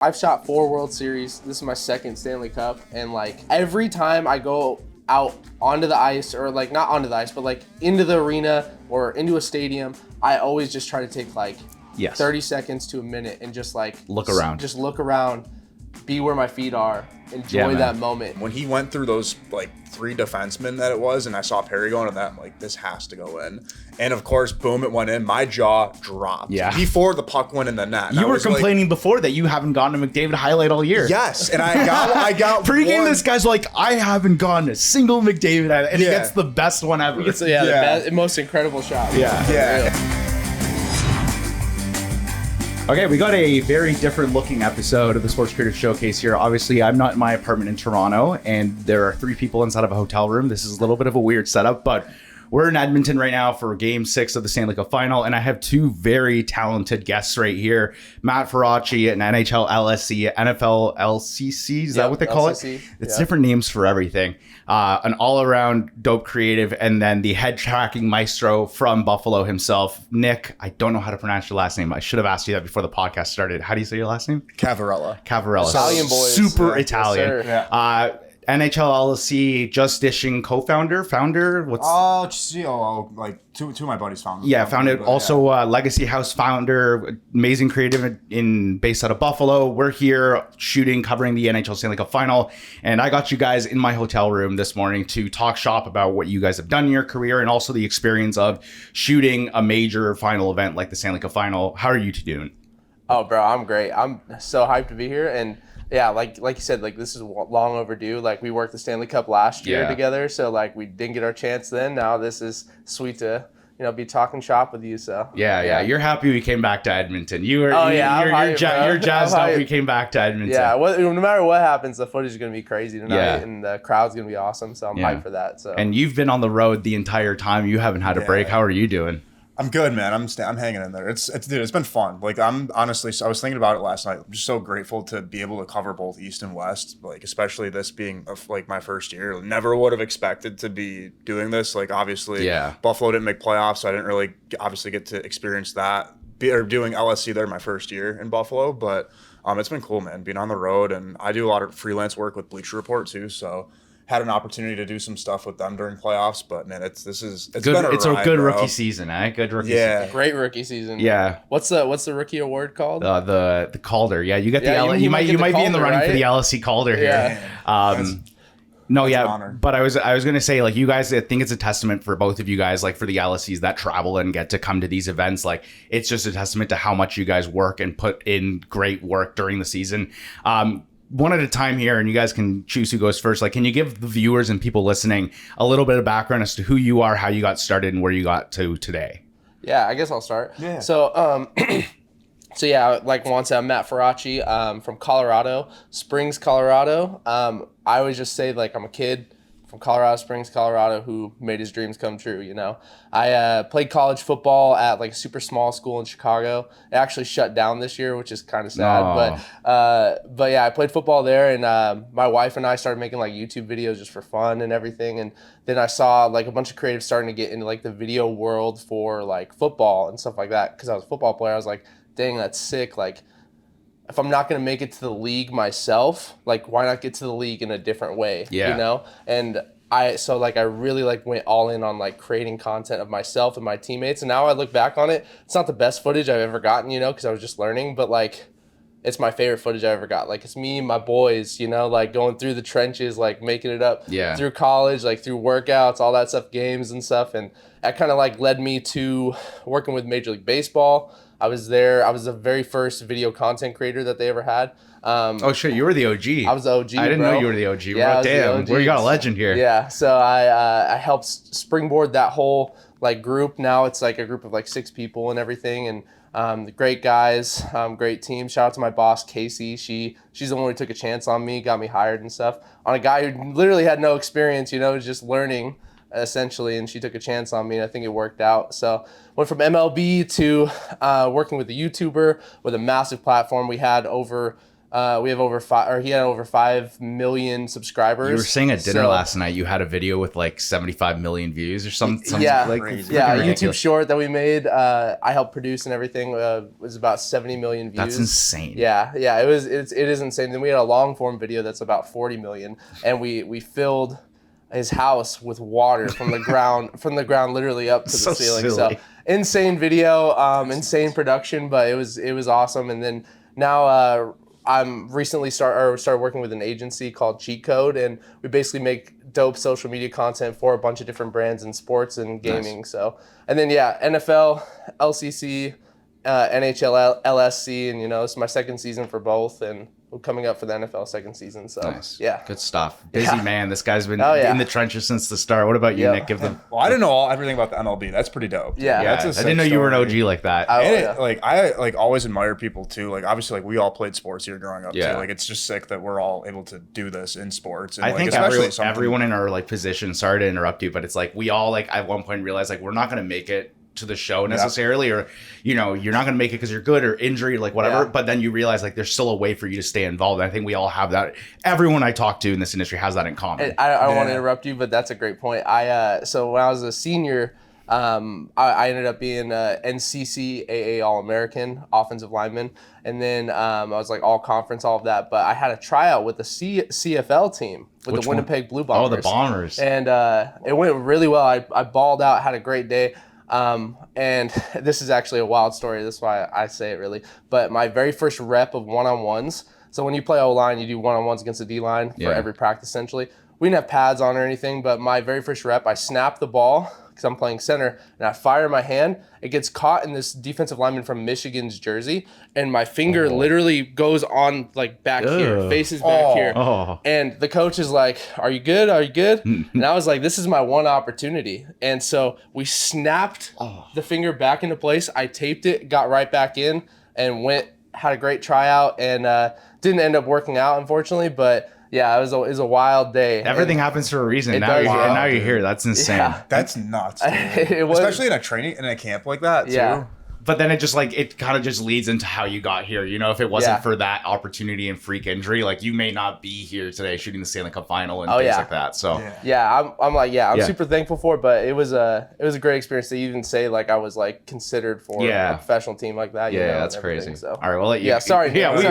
I've shot 4 World Series. This is my 2nd Stanley Cup. And like every time I go out onto the ice, or like not onto the ice, but like into the arena or into a stadium, I always just try to take like 30 seconds to a minute and just like look around. Just look around, be where my feet are, enjoy that moment. When he went through those like 3 defensemen that it was, and I saw Perry going to that, I'm like, this has to go in. And of course, boom, it went in. My jaw dropped. Yeah. Before the puck went in the net. You were complaining before that you haven't gotten a McDavid highlight all year. Yes, and I got pre-game. This guy's like, I haven't gotten a single McDavid highlight, and he gets the best one ever. The most incredible shot. Yeah. Okay, we got a very different looking episode of the Sports Creative Showcase here. Obviously, I'm not in my apartment in Toronto, and there are 3 people inside of a hotel room. This is a little bit of a weird setup, but we're in Edmonton right now for Game 6 of the Stanley Cup Final, and I have 2 very talented guests right here. Matt Faraci, an NHL LSC, NFL LCC, is that what they call LCC, it? It's different names for everything. An all-around dope creative, and then the head tracking maestro from Buffalo himself, Nick. I don't know how to pronounce your last name. I should have asked you that before the podcast started. How do you say your last name? Cavarella. Italian boys. Super Italian. Yes, NHL LLC Just Dishing founder. Like two of my buddies founded. Yeah, founded. Also, Legacy House founder, amazing creative based out of Buffalo. We're here shooting, covering the NHL Stanley Cup Final, and I got you guys in my hotel room this morning to talk shop about what you guys have done in your career, and also the experience of shooting a major final event like the Stanley Cup Final. How are you 2 doing? Oh, bro, I'm great. I'm so hyped to be here, and yeah, like you said, like this is long overdue. Like we worked the Stanley Cup last year together, so like we didn't get our chance then. Now this is sweet to be talking shop with you. So yeah. You're happy we came back to Edmonton. You're jazzed up. We came back to Edmonton. Yeah, no matter what happens, the footage is gonna be crazy tonight, and the crowd's gonna be awesome. So I'm hyped for that. So and you've been on the road the entire time. You haven't had a break. How are you doing? I'm good, man. I'm hanging in there. Dude, it's been fun. Like I'm honestly, I was thinking about it last night. I'm just so grateful to be able to cover both East and West. Like especially this being like my first year. Never would have expected to be doing this. Like obviously, Buffalo didn't make playoffs, so I didn't really obviously get to experience that. Or doing LSC there my first year in Buffalo, but it's been cool, man. Being on the road, and I do a lot of freelance work with Bleacher Report too, so. Had an opportunity to do some stuff with them during playoffs, but man, it's good, been a ride, good bro. rookie season, eh? Good rookie season. Great rookie season. Yeah. What's the rookie award called? The Calder. Yeah, you get the you might be in the running for the LSC Calder here. But I was gonna say, like, you guys, I think it's a testament for both of you guys, like for the LSCs that travel and get to come to these events. Like it's just a testament to how much you guys work and put in great work during the season. One at a time here, and you guys can choose who goes first. Like, can you give the viewers and people listening a little bit of background as to who you are, how you got started, and where you got to today? Yeah, I guess I'll start. Yeah. So, like Juan said, I'm Matt Faraci from Colorado, Springs, Colorado. I always just say, like, I'm a kid from Colorado Springs, Colorado, who made his dreams come true, I played college football at like a super small school in Chicago. It actually shut down this year, which is kind of sad. But yeah, I played football there, and my wife and I started making like YouTube videos just for fun and everything. And then I saw like a bunch of creatives starting to get into like the video world for like football and stuff like that. Because I was a football player, I was like, dang, that's sick. Like, if I'm not going to make it to the league myself, like why not get to the league in a different way, And I really like went all in on like creating content of myself and my teammates. And now I look back on it, it's not the best footage I've ever gotten, because I was just learning, but like it's my favorite footage I ever got. Like it's me and my boys, like going through the trenches, like making it up through college, like through workouts, all that stuff, games and stuff. And that kind of like led me to working with Major League Baseball. I was there. I was the very first video content creator that they ever had. Oh shit, you were the OG. I was the OG. I didn't know you were the OG. Yeah, damn, we got a legend here. Yeah, so I helped springboard that whole like group. Now it's like a group of like 6 people and everything, and the great guys, great team. Shout out to my boss Casey. She's the one who took a chance on me, got me hired and stuff on a guy who literally had no experience. Just learning. Essentially, and she took a chance on me, and I think it worked out. So went from MLB to working with a YouTuber with a massive platform. We had over We have he had over 5 million subscribers. You were saying at dinner last night you had a video with like 75 million views or something. Yeah, like crazy. yeah. A ridiculous. YouTube short that we made, I helped produce and everything. Was about 70 million views. That's insane. Yeah. It is insane. Then we had a long form video that's about 40 million, and we filled his house with water from the ground literally up to the ceiling. Silly. So insane video, insane production, but it was awesome. And then now I'm recently started working with an agency called Cheat Code, and we basically make dope social media content for a bunch of different brands in sports and gaming. Nice. So, and then NFL, LCC, NHL, LSC, and it's my second season for both, and we're coming up for the NFL second season. So nice. Yeah, good stuff. Busy man. This guy's been in the trenches since the start. What about you, Nick? Give them. Well, I didn't know everything about the MLB. That's pretty dope. Yeah, that's I didn't know you were an OG like that. I always admire people too. Like obviously, like we all played sports here growing up too. Like it's just sick that we're all able to do this in sports. And I think everyone in our like position. Sorry to interrupt you, but it's like we all like at one point realized like we're not going to make it to the show necessarily, or you're not going to make it because you're good or injury, like whatever, but then you realize like there's still a way for you to stay involved. And I think we all have that. Everyone I talk to in this industry has that in common. I don't want to interrupt you, but that's a great point. So when I was a senior, I ended up being NCCAA All-American offensive lineman, and then I was like all conference, all of that, but I had a tryout with the CFL team with the Winnipeg Blue Bombers. Oh, the Bombers. And it went really well. I balled out, had a great day. And this is actually a wild story. That's why I say it really. But my very first rep of one-on-ones. So when you play O-line, you do one-on-ones against the D-line for every practice essentially. We didn't have pads on or anything, but my very first rep, I snapped the ball because I'm playing center, and I fire my hand. It gets caught in this defensive lineman from Michigan's jersey, and my finger literally goes on like back here, faces back here. And the coach is like, "Are you good? Are you good?" And I was like, "This is my one opportunity." And so we snapped the finger back into place. I taped it, got right back in, and had a great tryout, and didn't end up working out, unfortunately, but. Yeah, it was a wild day. Everything happens for a reason. Now you're here. That's insane. Yeah. That's nuts, dude. Especially in a camp like that, too. Yeah. But then it kind of just leads into how you got here. If it wasn't for that opportunity and freak injury, like you may not be here today shooting the Stanley Cup Final and things like that. So I'm super thankful for it. But it was a great experience to even say like I was like considered for a professional team like that. That's crazy. So. All right, we'll let you. Yeah, sorry. Yeah, we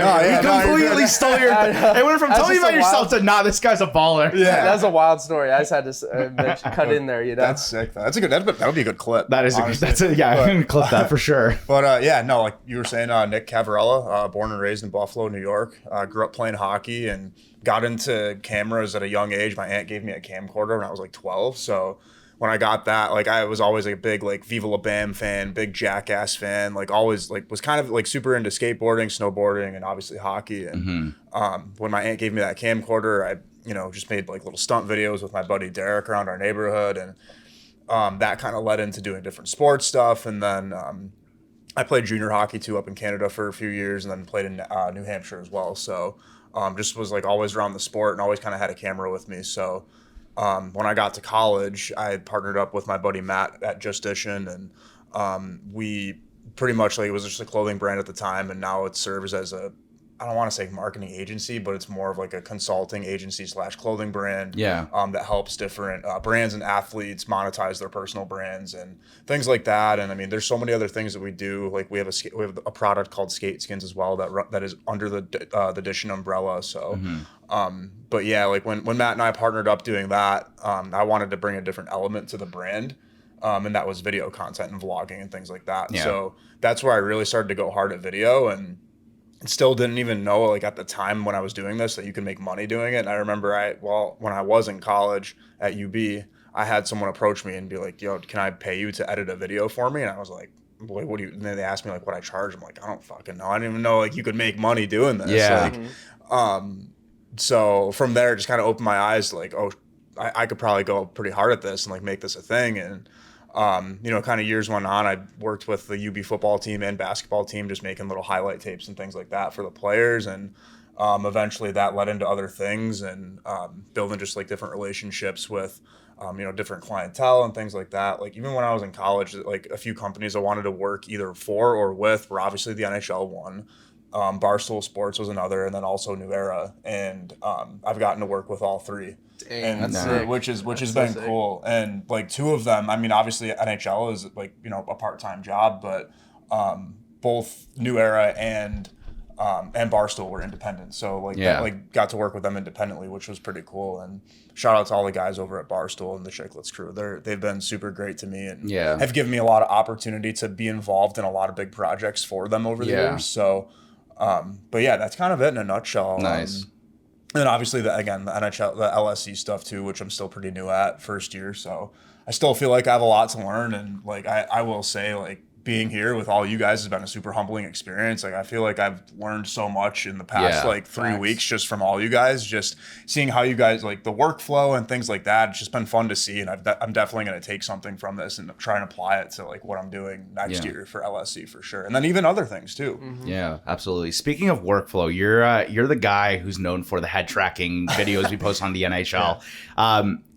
completely stole your. Hey, went from telling you about yourself to this guy's a baller. Yeah, that's a wild story. I just had to cut in there. That's sick. Though. That would be a good clip. That is I'm gonna clip that for sure. But like you were saying, Nick Ciavarella, born and raised in Buffalo, New York, grew up playing hockey and got into cameras at a young age. My aunt gave me a camcorder when I was like 12. So when I got that, like I was always like a big like Viva La Bam fan, big Jackass fan, like always like was kind of like super into skateboarding, snowboarding, and obviously hockey. And when my aunt gave me that camcorder, I just made like little stunt videos with my buddy Derek around our neighborhood, and that kind of led into doing different sports stuff. And then I played junior hockey too up in Canada for a few years, and then played in New Hampshire as well. So just was like always around the sport and always kind of had a camera with me. So when I got to college, I had partnered up with my buddy Matt at Justition, and we pretty much like it was just a clothing brand at the time, and now it serves as I don't want to say marketing agency, but it's more of like a consulting agency / clothing brand. That helps different brands and athletes monetize their personal brands and things like that. And I mean, there's so many other things that we do. Like we have a product called Skate Skins as well that is under the Dishon umbrella. So, but yeah, like when Matt and I partnered up doing that, I wanted to bring a different element to the brand. And that was video content and vlogging and things like that. Yeah. So that's where I really started to go hard at video, and still didn't even know like at the time when I was doing this that you can make money doing it. And I remember when I was in college at UB, I had someone approach me and be like, "Yo, can I pay you to edit a video for me?" And I was like, "Boy, what do you?" And then they asked me like what I charge. I'm like, "I don't fucking know. I didn't even know like you could make money doing this." Yeah. So from there, it just kind of opened my eyes to like, oh, I could probably go pretty hard at this and like make this a thing. And kind of years went on. I worked with the UB football team and basketball team, just making little highlight tapes and things like that for the players. And eventually that led into other things, and building just like different relationships with, different clientele and things like that. Like even when I was in college, like a few companies I wanted to work either for or with were obviously the NHL one. Barstool Sports was another, and then also New Era. And I've gotten to work with all three. Dang, And which has been cool. And like two of them, I mean, obviously NHL is like, you know, a part-time job, but both New Era and Barstool were independent. So like got to work with them independently, which was pretty cool. And shout out to all the guys over at Barstool and the Chicklets crew. They've been super great to me and have given me a lot of opportunity to be involved in a lot of big projects for them over the years. So but yeah, that's kind of it in a nutshell. Nice. And then obviously the NHL, the LSC stuff too, which I'm still pretty new at, first year. So I still feel like I have a lot to learn. And like, I will say, like, being here with all you guys has been a super humbling experience. Like, I feel like I've learned so much in the past, 3 weeks, just from all you guys, just seeing how you guys, like, the workflow and things like that. It's just been fun to see. And I'm definitely going to take something from this and try and apply it to, like, what I'm doing next year for LSC for sure. And then even other things too. Mm-hmm. Yeah, absolutely. Speaking of workflow, you're the guy who's known for the head tracking videos we post on the NHL.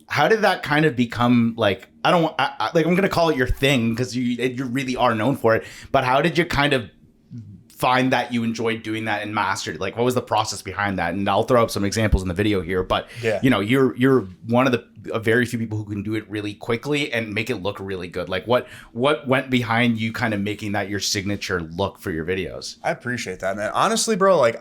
How did that kind of become, like, I'm going to call it your thing because you really are known for it, but how did you kind of find that you enjoyed doing that and mastered it? Like, what was the process behind that? And I'll throw up some examples in the video here, but you know, you're one of the very few people who can do it really quickly and make it look really good. Like, what went behind you kind of making that your signature look for your videos? I appreciate that, man. Honestly, bro, like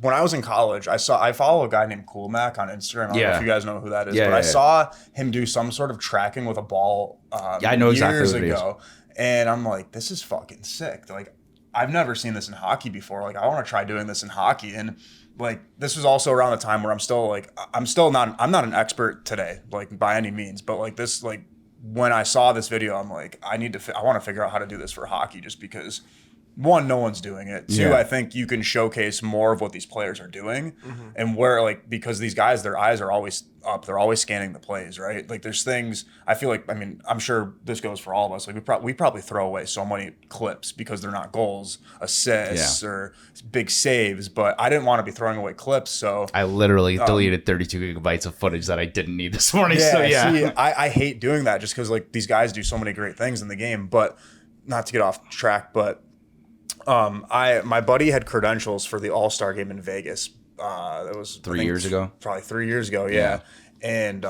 when I was in college, I follow a guy named Cool Mac on Instagram. I don't know if you guys know who that is, but I saw him do some sort of tracking with a ball I know exactly years ago. And I'm like, this is fucking sick. Like, I've never seen this in hockey before. Like, I want to try doing this in hockey. And like, this was also around the time where I'm not an expert today, like, by any means, but like this, like, when I saw this video, I'm like, I want to figure out how to do this for hockey, just because, one, no one's doing it. Two, I think you can showcase more of what these players are doing, and where, like, because these guys, their eyes are always up, they're always scanning the plays, right? Like, there's things, I feel like, I mean, I'm sure this goes for all of us. Like, we probably throw away so many clips because they're not goals, assists, or big saves. But I didn't want to be throwing away clips, so I literally deleted 32 gigabytes of footage that I didn't need this morning. See, I hate doing that just because, like, these guys do so many great things in the game. But not to get off track, but my buddy had credentials for the All-Star game in Vegas. That was 3 years ago. Probably 3 years ago, yeah. And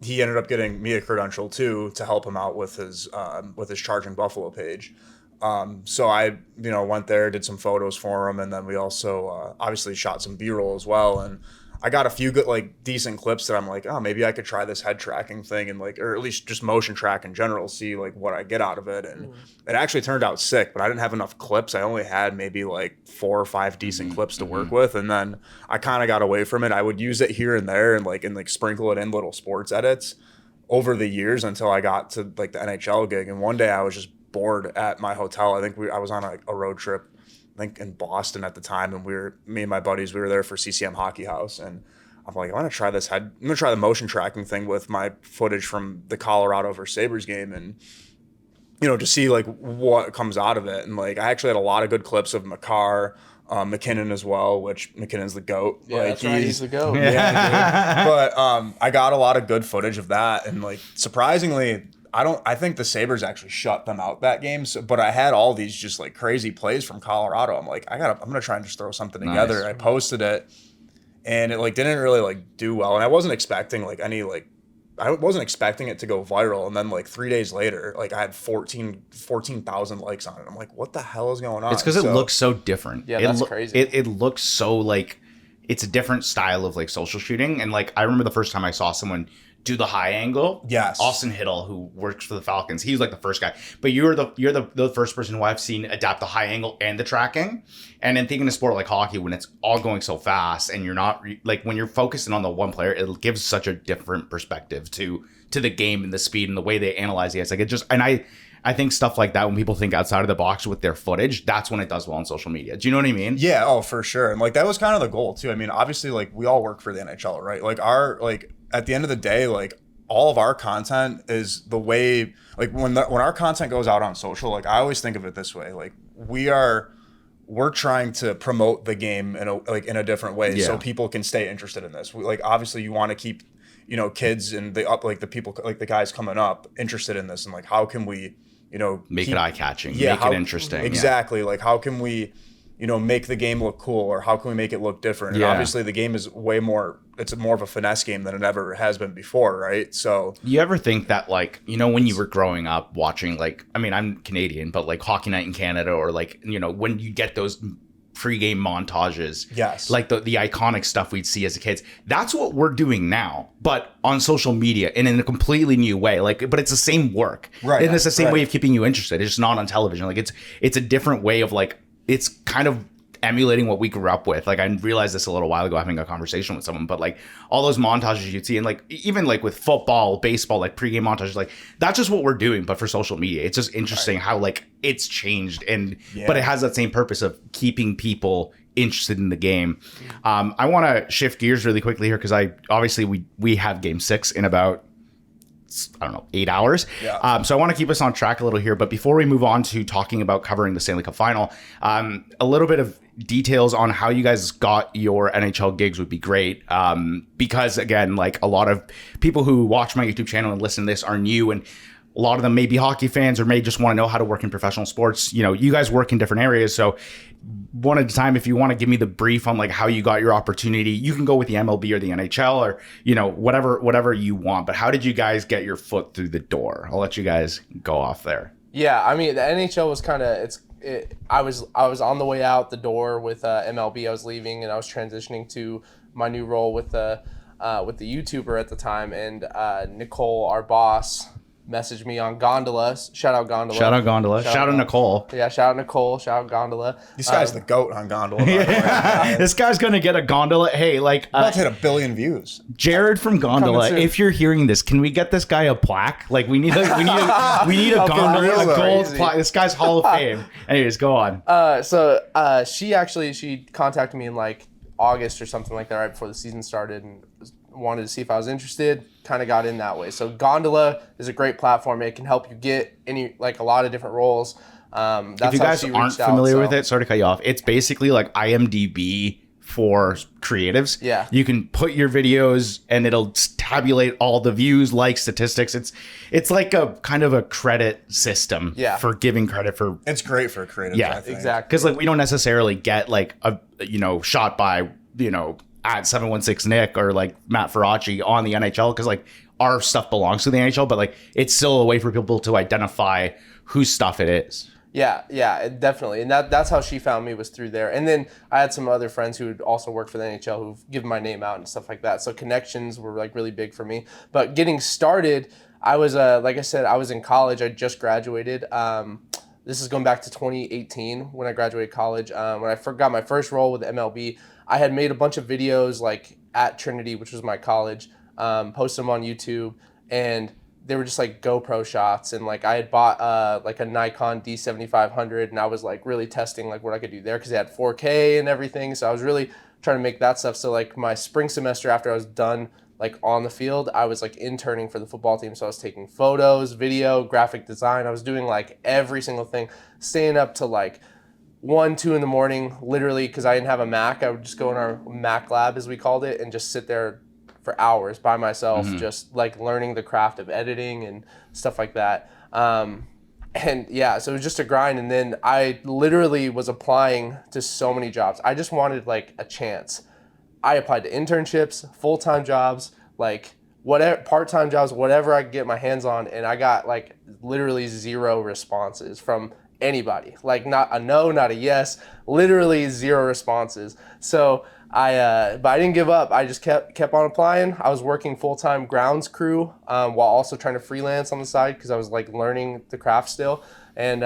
he ended up getting me a credential too to help him out with his Charging Buffalo page. So I, went there, did some photos for him, and then we also obviously shot some B-roll as well. And I got a few good, like, decent clips that I'm like, oh, maybe I could try this head tracking thing, and, like, or at least just motion track in general, see, like, what I get out of it. And it actually turned out sick, but I didn't have enough clips. I only had maybe like 4 or 5 decent clips to work with, and then I kind of got away from it. I would use it here and there and sprinkle it in little sports edits over the years until I got to, like, the NHL gig. And one day I was just bored at my hotel. I think I was on a road trip, I think in Boston at the time, and me and my buddies, we were there for CCM Hockey House, and I'm like, I'm gonna try the motion tracking thing with my footage from the Colorado versus Sabres game, and to see, like, what comes out of it. And, like, I actually had a lot of good clips of Makar, McKinnon as well, which McKinnon's the GOAT. Yeah, like, that's right, he's the GOAT. Yeah, but I got a lot of good footage of that, and, like, surprisingly, I think the Sabres actually shut them out that game. So, but I had all these just, like, crazy plays from Colorado. I'm like, I'm gonna try and just throw something together. Nice. I posted it, and it, like, didn't really, like, do well. And I wasn't expecting, like, I wasn't expecting it to go viral. And then, like, 3 days later, like, I had 14,000 likes on it. I'm like, what the hell is going on? It's because it looks so different. Yeah, that's crazy. It looks so, like, it's a different style of, like, social shooting. And, like, I remember the first time I saw someone do the high angle. Yes. Austin Hiddle, who works for the Falcons, he was, like, the first guy. But you're the first person who I've seen adapt the high angle and the tracking. And then thinking of a sport like hockey, when it's all going so fast and you're not like, when you're focusing on the one player, it gives such a different perspective to the game and the speed and the way they analyze the ice. Like, it just, and I think stuff like that, when people think outside of the box with their footage, that's when it does well on social media. Do you know what I mean? Yeah, oh, for sure. And, like, that was kind of the goal too. I mean, obviously, like, we all work for the NHL, right? Like, at the end of the day, like, all of our content is the way, like, when our content goes out on social, like, I always think of it this way, like, we're trying to promote the game in a different way, so people can stay interested in this. Like, obviously, you want to keep, kids and the people, like, the guys coming up, interested in this, and, like, how can we, make it eye-catching, make it interesting. Exactly. Like, how can we, make the game look cool, or how can we make it look different? And obviously the game is it's more of a finesse game than it ever has been before, right? So you ever think that, like, when you were growing up watching, like, I mean, I'm Canadian, but like Hockey Night in Canada, or like, when you get those pre-game montages, yes, like the iconic stuff we'd see as kids, that's what we're doing now, but on social media and in a completely new way. Like, but it's the same work, right? And it's the same way of keeping you interested. It's just not on television. Like, it's a different way of, like, it's kind of emulating what we grew up with. Like, I realized this a little while ago having a conversation with someone, but like all those montages you'd see, and like even like with football, baseball, like pregame montages, like that's just what we're doing, but for social media. It's just interesting how like it's changed, and but it has that same purpose of keeping people interested in the game. I want to shift gears really quickly here, because we have game 6 in about 8 hours. Yeah. So I want to keep us on track a little here. But before we move on to talking about covering the Stanley Cup Final, a little bit of details on how you guys got your NHL gigs would be great. Because again, like a lot of people who watch my YouTube channel and listen to this are new, and a lot of them may be hockey fans or may just want to know how to work in professional sports. You guys work in different areas. So one at a time, if you want to give me the brief on like how you got your opportunity, you can go with the MLB or the NHL or, whatever you want. But how did you guys get your foot through the door? I'll let you guys go off there. Yeah, I mean, the NHL was kind of, I was on the way out the door with MLB. I was leaving and I was transitioning to my new role with the YouTuber at the time. And Nicole, our boss, messaged me on Gondola. Shout out Gondola. Shout out Gondola. Shout out Nicole. Yeah, shout out Nicole. Shout out Gondola. This guy's the GOAT on Gondola. This guy's going to get a Gondola. Hey, like... about to hit 1 billion views. Jared from Gondola, if you're hearing this, can we get this guy a plaque? Like, we need a Gondola, a gold plaque. This guy's Hall of Fame. Anyways, go on. So she contacted me in like August or something like that, right before the season started, and wanted to see if I was interested. Kind of got in that way. So Gondola is a great platform. It can help you get a lot of different roles. That's if you guys aren't familiar with it, sorry to cut you off, it's basically like IMDb for creatives. Yeah. You can put your videos and it'll tabulate all the views, likes, statistics. It's like a kind of a credit system for giving credit for. It's great for creatives. Yeah, I think. Exactly. Because like we don't necessarily get like a shot by at 716 Nick or like Matt Faraci on the NHL, because like our stuff belongs to the NHL, but like it's still a way for people to identify whose stuff it is. Yeah, definitely. And that's how she found me, was through there. And then I had some other friends who had also worked for the NHL who've given my name out and stuff like that. So connections were like really big for me. But getting started, I was, like I said, I was in college. I just graduated. This is going back to 2018 when I graduated college. When I got my first role with MLB, I had made a bunch of videos like at Trinity, which was my college, posted them on YouTube, and they were just like GoPro shots. And like I had bought like a Nikon D7500, and I was like really testing like what I could do there because they had 4K and everything. So I was really trying to make that stuff. So like my spring semester after I was done like on the field, I was like interning for the football team. So I was taking photos, video, graphic design. I was doing like every single thing, staying up to like 1, 2 in the morning, literally, because I didn't have a Mac. I would just go in our Mac lab, as we called it, and just sit there for hours by myself, just like learning the craft of editing and stuff like that. And yeah, so it was just a grind. And then I literally was applying to so many jobs. I just wanted like a chance. I applied to internships, full-time jobs, like whatever, part-time jobs, whatever I could get my hands on. And I got like literally 0 responses from anybody. Like not a no, not a yes, literally 0 responses. So but I didn't give up. I just kept on applying. I was working full-time grounds crew while also trying to freelance on the side because I was like learning the craft still. And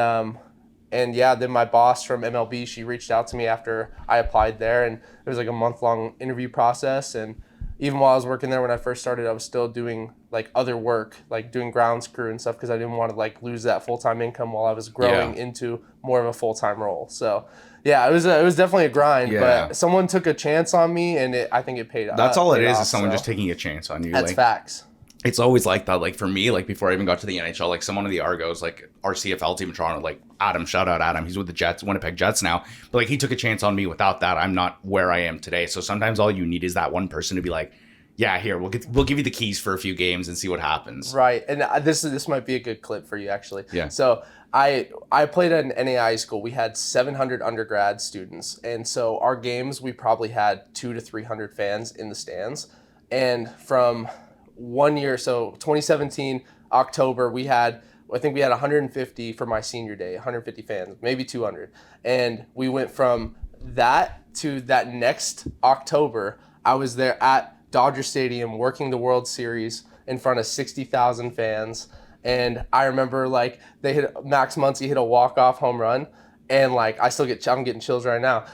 yeah, then my boss from MLB, she reached out to me after I applied there, and it was like a month-long interview process. And even while I was working there when I first started, I was still doing like other work, like doing grounds crew and stuff, because I didn't want to like lose that full-time income while I was growing into more of a full-time role. So yeah, it was definitely a grind, but someone took a chance on me, and I think it paid off. That's all it is someone just taking a chance on you. That's like, facts. It's always like that. Like for me, like before I even got to the NHL, like someone of the Argos, like our CFL team in Toronto, like Adam, shout out Adam. He's with the Jets, Winnipeg Jets now. But like he took a chance on me. Without that, I'm not where I am today. So sometimes all you need is that one person to be like, yeah, here, we'll give you the keys for a few games and see what happens. Right. And this might be a good clip for you, actually. Yeah. So I played at an NAI school. We had 700 undergrad students, and so our games we probably had 200 to 300 fans in the stands. And from one year, so 2017 October, I think we had 150 for my senior day, 150 fans, maybe 200, and we went from that to that next October. I was there at Dodger Stadium working the World Series in front of 60,000 fans. And I remember like Max Muncy hit a walk-off home run, and like I'm getting chills right now.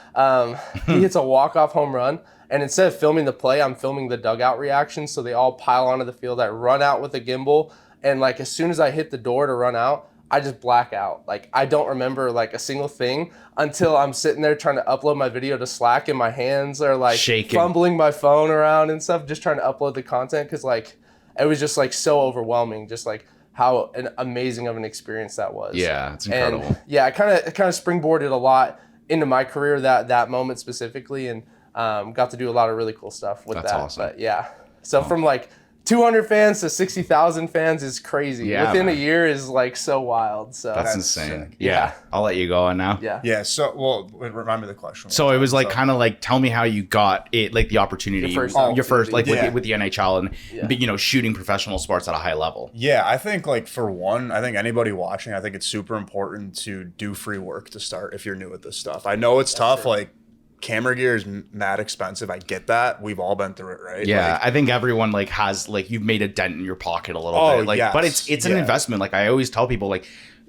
He hits a walk-off home run, and instead of filming the play, I'm filming the dugout reaction. So they all pile onto the field. I run out with a gimbal, and like as soon as I hit the door to run out, I just black out. Like I don't remember like a single thing until I'm sitting there trying to upload my video to Slack, and my hands are like shaking, fumbling my phone around and stuff, just trying to upload the content, because like it was just like so overwhelming, just like how amazing of an experience that was. Yeah, it's incredible. And yeah, it kind of springboarded a lot into my career, that moment specifically, and got to do a lot of really cool stuff with that. That's awesome. But yeah, so from like 200 fans to 60,000 fans is crazy. Yeah, within a year is like so wild. So that's insane. Yeah. I'll let you go on now. Yeah. So, well, remind me the question. So it was like kind of like, tell me how you got it, like the opportunity, your first like with the NHL and shooting professional sports at a high level. Yeah, I think like for one, I think anybody watching, I think it's super important to do free work to start if you're new at this stuff. I know it's tough. True. Like, camera gear is mad expensive. I get that. We've all been through it, right? Yeah, like, I think everyone like has like you've made a dent in your pocket a little bit. Like, yes. But it's an investment. Like I always tell people, like,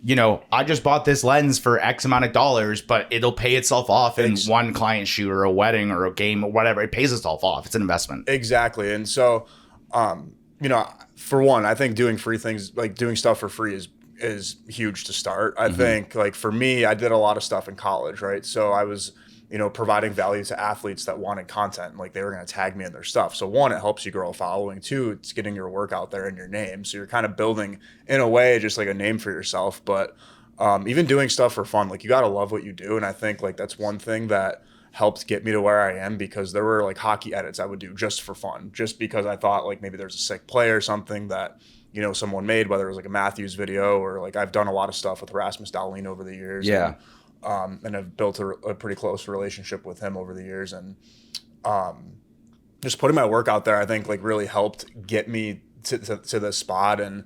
I just bought this lens for X amount of dollars, but it'll pay itself off in one client shoot or a wedding or a game or whatever. It pays itself off. It's an investment. Exactly. And so, for one, I think doing free things, like doing stuff for free is huge to start. I think like for me, I did a lot of stuff in college, right? So I was providing value to athletes that wanted content. Like they were going to tag me in their stuff. So one, it helps you grow a following. Two, it's getting your work out there and your name. So you're kind of building in a way, just like a name for yourself. But even doing stuff for fun, like you got to love what you do. And I think like that's one thing that helped get me to where I am, because there were like hockey edits I would do just for fun, just because I thought like maybe there's a sick play or something that, someone made, whether it was like a Matthews video or like I've done a lot of stuff with Rasmus Dahlin over the years. Yeah. And I've built a pretty close relationship with him over the years, and just putting my work out there, I think like really helped get me to this spot, and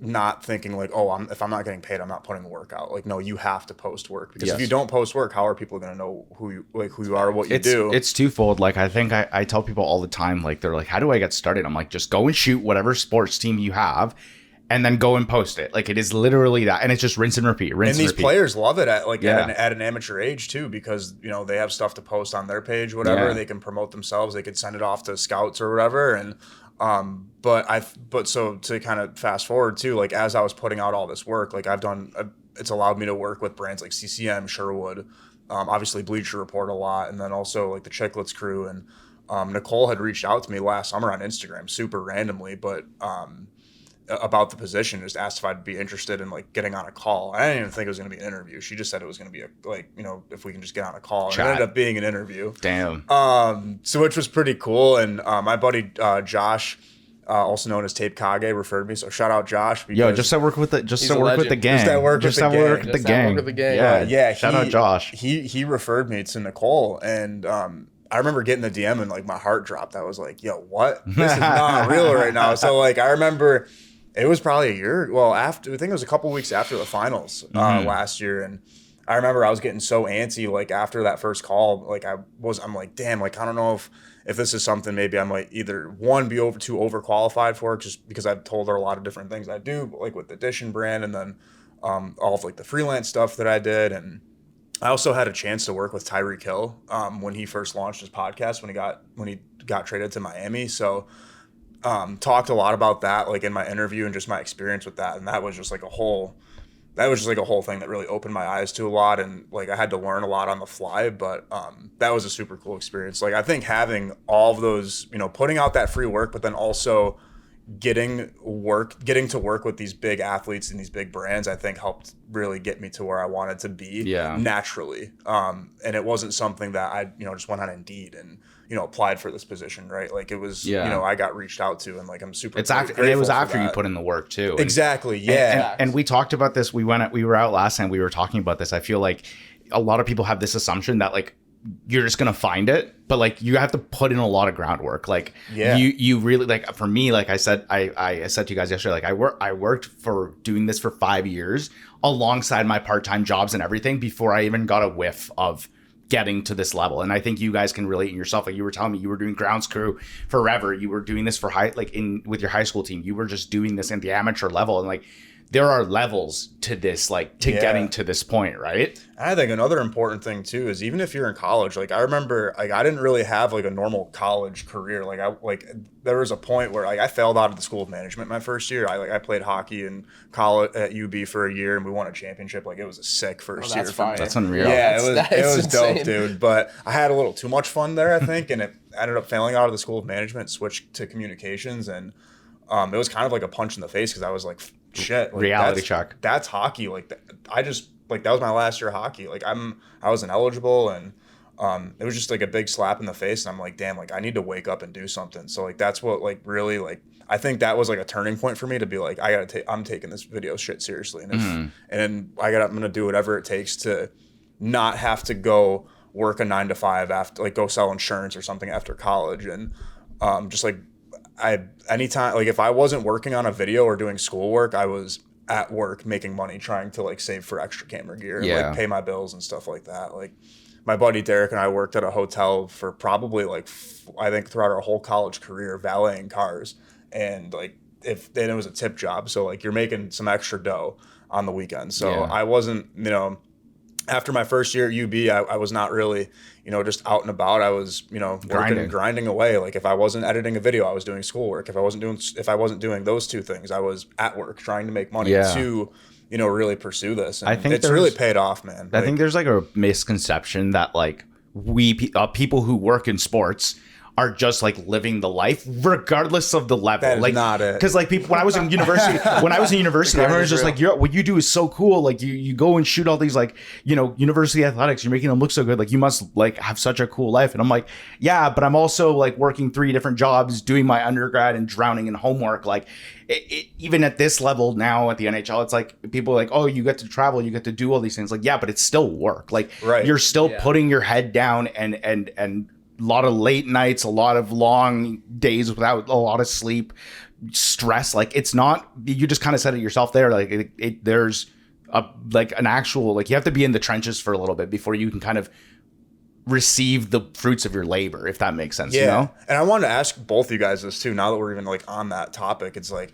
not thinking like, if I'm not getting paid, I'm not putting the work out. Like, no, you have to post work, because if you don't post work, how are people going to know who you are, what you do? It's twofold. Like I think I tell people all the time, like they're like, how do I get started? I'm like, just go and shoot whatever sports team you have, and then go and post it. Like it is literally that, and it's just rinse and repeat. And these players love it at an amateur age too, because they have stuff to post on their page, whatever. Yeah. They can promote themselves. They could send it off to scouts or whatever. And so to kind of fast forward too, like as I was putting out all this work, like it's allowed me to work with brands like CCM, Sherwood, obviously Bleacher Report a lot, and then also like the Chicklets crew. And Nicole had reached out to me last summer on Instagram, super randomly, but about the position, just asked if I'd be interested in like getting on a call. I didn't even think it was going to be an interview. She just said it was going to be if we can just get on a call. And it ended up being an interview. Damn. So which was pretty cool. And my buddy Josh, also known as Tape Kage, referred me. So shout out Josh. Just to work with the gang. Just to work with the gang. Yeah. Shout out Josh. He referred me to Nicole, and I remember getting the DM and like my heart dropped. I was like, yo, what? This is not real right now. So like I remember it was probably a year. Well, I think it was a couple weeks after the finals last year, and I remember I was getting so antsy like after that first call. Like I'm like, damn, like I don't know if this is something maybe I might either one be too overqualified for, just because I've told her a lot of different things I do, like with the Edition brand, and then all of like the freelance stuff that I did. And I also had a chance to work with Tyreek Hill when he first launched his podcast, when he got traded to Miami. So talked a lot about that, like in my interview, and just my experience with that. And that was just like a whole thing that really opened my eyes to a lot. And like I had to learn a lot on the fly, but that was a super cool experience. Like I think having all of those, putting out that free work, but then also, getting to work with these big athletes and these big brands, I think helped really get me to where I wanted to be naturally. And it wasn't something that I, just went on Indeed and, applied for this position, right? Like it was, I got reached out to, and like, I'm super and it was after you put in the work too. Exactly. Yeah. And we talked about this. We were out last time. We were talking about this. I feel like a lot of people have this assumption that like, you're just gonna find it, but like you have to put in a lot of groundwork. Like you really, like for me, like I said, I said to you guys yesterday, like I worked for doing this for 5 years alongside my part-time jobs and everything before I even got a whiff of getting to this level. And I think you guys can relate in yourself. Like you were telling me, you were doing grounds crew forever. You were doing this for with your high school team. You were just doing this at the amateur level, and like there are levels to this, like to getting to this point, right? I think another important thing too is even if you're in college, like I remember, like I didn't really have like a normal college career. Like there was a point where like I failed out of the school of management my first year. I played hockey in college at UB for a year, and we won a championship. Like it was a sick first year. That's unreal. Yeah, it was dope, dude. But I had a little too much fun there, I think, and it ended up failing out of the school of management, switched to communications, and it was kind of like a punch in the face because I was like, shit, like, reality check. That's hockey. Like that was my last year of hockey. Like I was ineligible, and it was just like a big slap in the face. And I'm like, damn, like I need to wake up and do something. So like that's what like really like I think that was like a turning point for me to be like, I'm taking this video shit seriously, and I'm gonna do whatever it takes to not have to go work a 9 to 5 after, like go sell insurance or something after college, and just like. Anytime, like if I wasn't working on a video or doing schoolwork, I was at work making money trying to like save for extra camera gear and like pay my bills and stuff like that. Like my buddy Derek and I worked at a hotel for probably like I think throughout our whole college career valeting cars, and like it was a tip job, so like you're making some extra dough on the weekend. So I wasn't, after my first year at UB, I was not really, just out and about. I was, grinding away. Like if I wasn't editing a video, I was doing schoolwork. If I wasn't doing those two things, I was at work trying to make money to, really pursue this. And I think it's really paid off, man. I think there's like a misconception that like people who work in sports are just like living the life regardless of the level. That is like not it. Because like people, when I was in university, everyone was just like, what you do is so cool. Like you go and shoot all these like, university athletics, you're making them look so good. Like you must like have such a cool life. And I'm like, yeah, but I'm also like working 3 different jobs, doing my undergrad and drowning in homework. Like even at this level now at the NHL, it's like people are like, oh, you get to travel, you get to do all these things. Like, yeah, but it's still work. Like you're still putting your head down and a lot of late nights, a lot of long days without a lot of sleep, stress. Like it's not, you just kind of said it yourself there. Like there's an actual, like you have to be in the trenches for a little bit before you can kind of receive the fruits of your labor, if that makes sense. And I wanted to ask both of you guys this too, now that we're even like on that topic. It's like,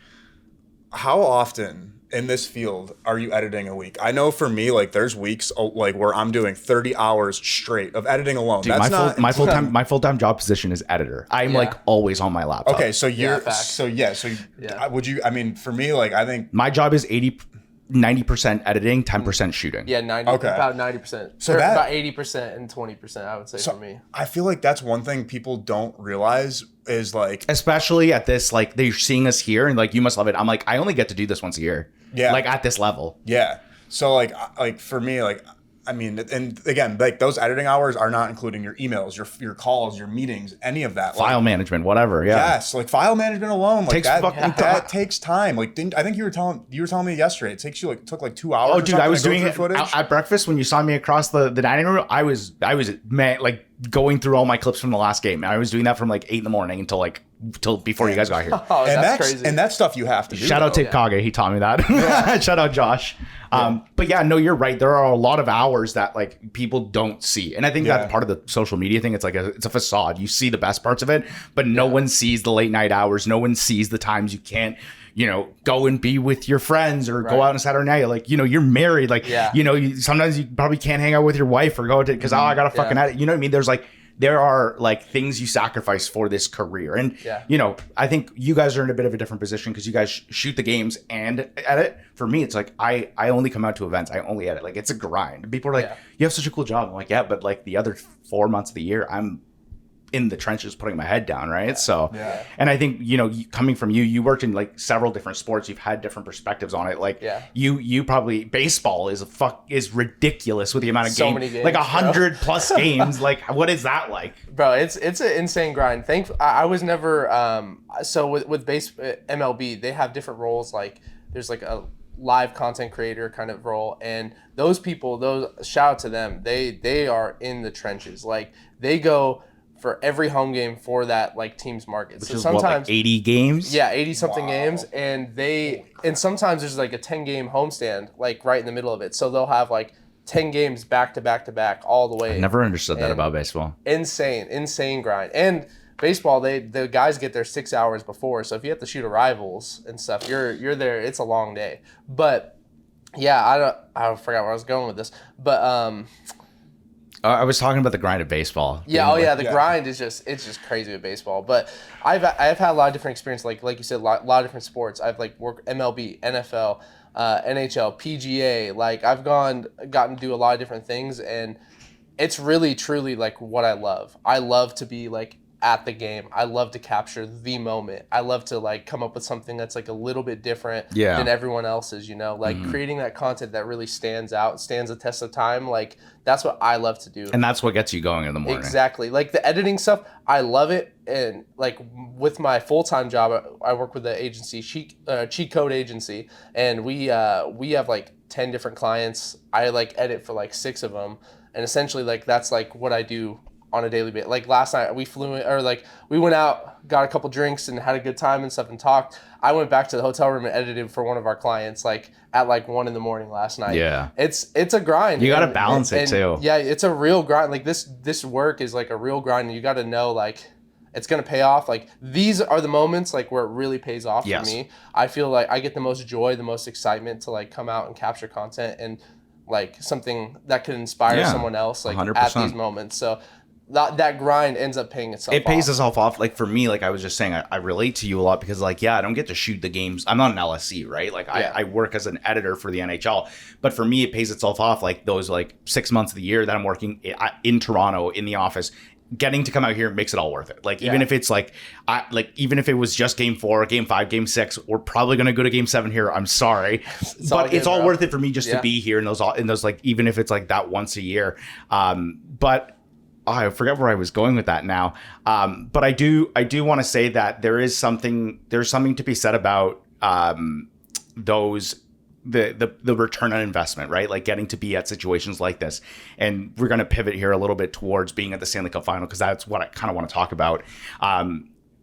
how often in this field are you editing a week? I know for me, like there's weeks like where I'm doing 30 hours straight of editing alone. Dude, my full-time job position is editor. I'm like always on my laptop. Okay, so would you, I mean, for me, like I think my job is 90% editing, 10% shooting. Yeah, about 90%. So about 80% and 20%, I would say for me. I feel like that's one thing people don't realize is like, especially at this, like they're seeing us here and like you must love it. I'm like, I only get to do this once a year. Yeah. Like at this level. Yeah. So like for me, like I mean, and again, like those editing hours are not including your emails, your calls, your meetings, any of that. File management, whatever. Yeah. Yes, like file management alone, like that takes time. Like I think you were telling me yesterday, it took like 2 hours. Oh, dude, I was doing it at breakfast when you saw me across the dining room. I was like going through all my clips from the last game. I was doing that from like 8 a.m. until before you guys got here. Oh, and that's crazy. And that stuff you have to do. Shout out Tape Kage, he taught me that. Yeah. Shout out Josh. But yeah, no, you're right. There are a lot of hours that like people don't see. And I think that's part of the social media thing. It's like it's a facade. You see the best parts of it, but no one sees the late night hours. No one sees the times you can't, go and be with your friends or go out on a Saturday night. Like, you're married. Like, sometimes you probably can't hang out with your wife or go to, because I got to fucking edit. You know what I mean? There are like things you sacrifice for this career. And, I think you guys are in a bit of a different position because you guys shoot the games and edit. For me, it's like, I only come out to events. I only edit. Like, it's a grind. People are like, you have such a cool job. I'm like, yeah, but like the other 4 months of the year, I'm in the trenches putting my head down, right? So, and I think, coming from you worked in like several different sports. You've had different perspectives on it. Like you probably, baseball is ridiculous with the amount of many games, like 100 plus games. Like, what is that like? Bro, it's an insane grind. I was never, so with MLB, they have different roles. Like there's like a live content creator kind of role, and those people, shout out to them. They are in the trenches. Like they go for every home game for that like team's market. Which so is sometimes what, like 80 games? Yeah, 80 something games, and sometimes there's like a 10 game homestand like right in the middle of it. So they'll have like 10 games back to back to back all the way. I never understood that about baseball. Insane grind. And baseball, the guys get there 6 hours before. So if you have to shoot arrivals and stuff, you're there. It's a long day. But yeah, I forgot where I was going with this. But I was talking about the grind of baseball. Yeah, the grind is it's just crazy with baseball. But I've had a lot of different experience, like you said, a lot of different sports. I've like worked MLB, NFL, NHL, PGA. Like I've gotten to do a lot of different things, and it's really truly like what I love. I love to be like at the game. I love to capture the moment. I love to like come up with something that's like a little bit different than everyone else's, like creating that content that really stands out, stands the test of time. Like that's what I love to do. And that's what gets you going in the morning. Exactly. Like the editing stuff, I love it. And like with my full-time job, I work with the agency, Cheat Code Agency, and we have like 10 different clients. I like edit for like 6 of them. And essentially like that's like what I do on a daily basis. Like last night we we went out, got a couple drinks and had a good time and stuff and talked. I went back to the hotel room and edited for one of our clients like at like 1 a.m. last night. Yeah. It's a grind. You got to balance it too. Yeah, it's a real grind. Like this work is like a real grind, and you got to know like it's going to pay off. Like these are the moments like where it really pays off for me. I feel like I get the most joy, the most excitement to like come out and capture content and like something that could inspire someone else like 100%. At these moments. So that grind ends up paying itself off. It pays itself off. Like for me, like I was just saying, I relate to you a lot because like, I don't get to shoot the games. I'm not an LSC, right? Like I work as an editor for the NHL, but for me, it pays itself off. Like those like 6 months of the year that I'm working in Toronto in the office, getting to come out here makes it all worth it. Like even if it's like, even if it was just game 4, game 5, game 6, we're probably going to go to game 7 here. I'm sorry, but it's all worth it for me just to be here in those like, even if it's like that once a year. But I forget where I was going with that now. But I do want to say that there's something to be said about the return on investment, right? Like getting to be at situations like this. And we're going to pivot here a little bit towards being at the Stanley Cup Final, because that's what I kind of want to talk about.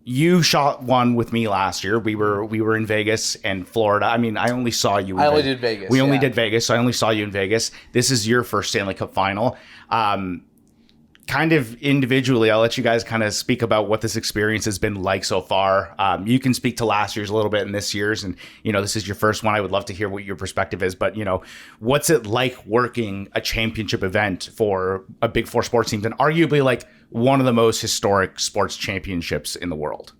You shot one with me last year. We were in Vegas and Florida. I mean, I only saw you. I only did Vegas. We only did Vegas, so I only saw you in Vegas. This is your first Stanley Cup Final. Kind of individually, I'll let you guys kind of speak about what this experience has been like so far. You can speak to last year's a little bit and this year's, and this is your first one. I would love to hear what your perspective is, but what's it like working a championship event for a Big Four sports team and arguably like one of the most historic sports championships in the world?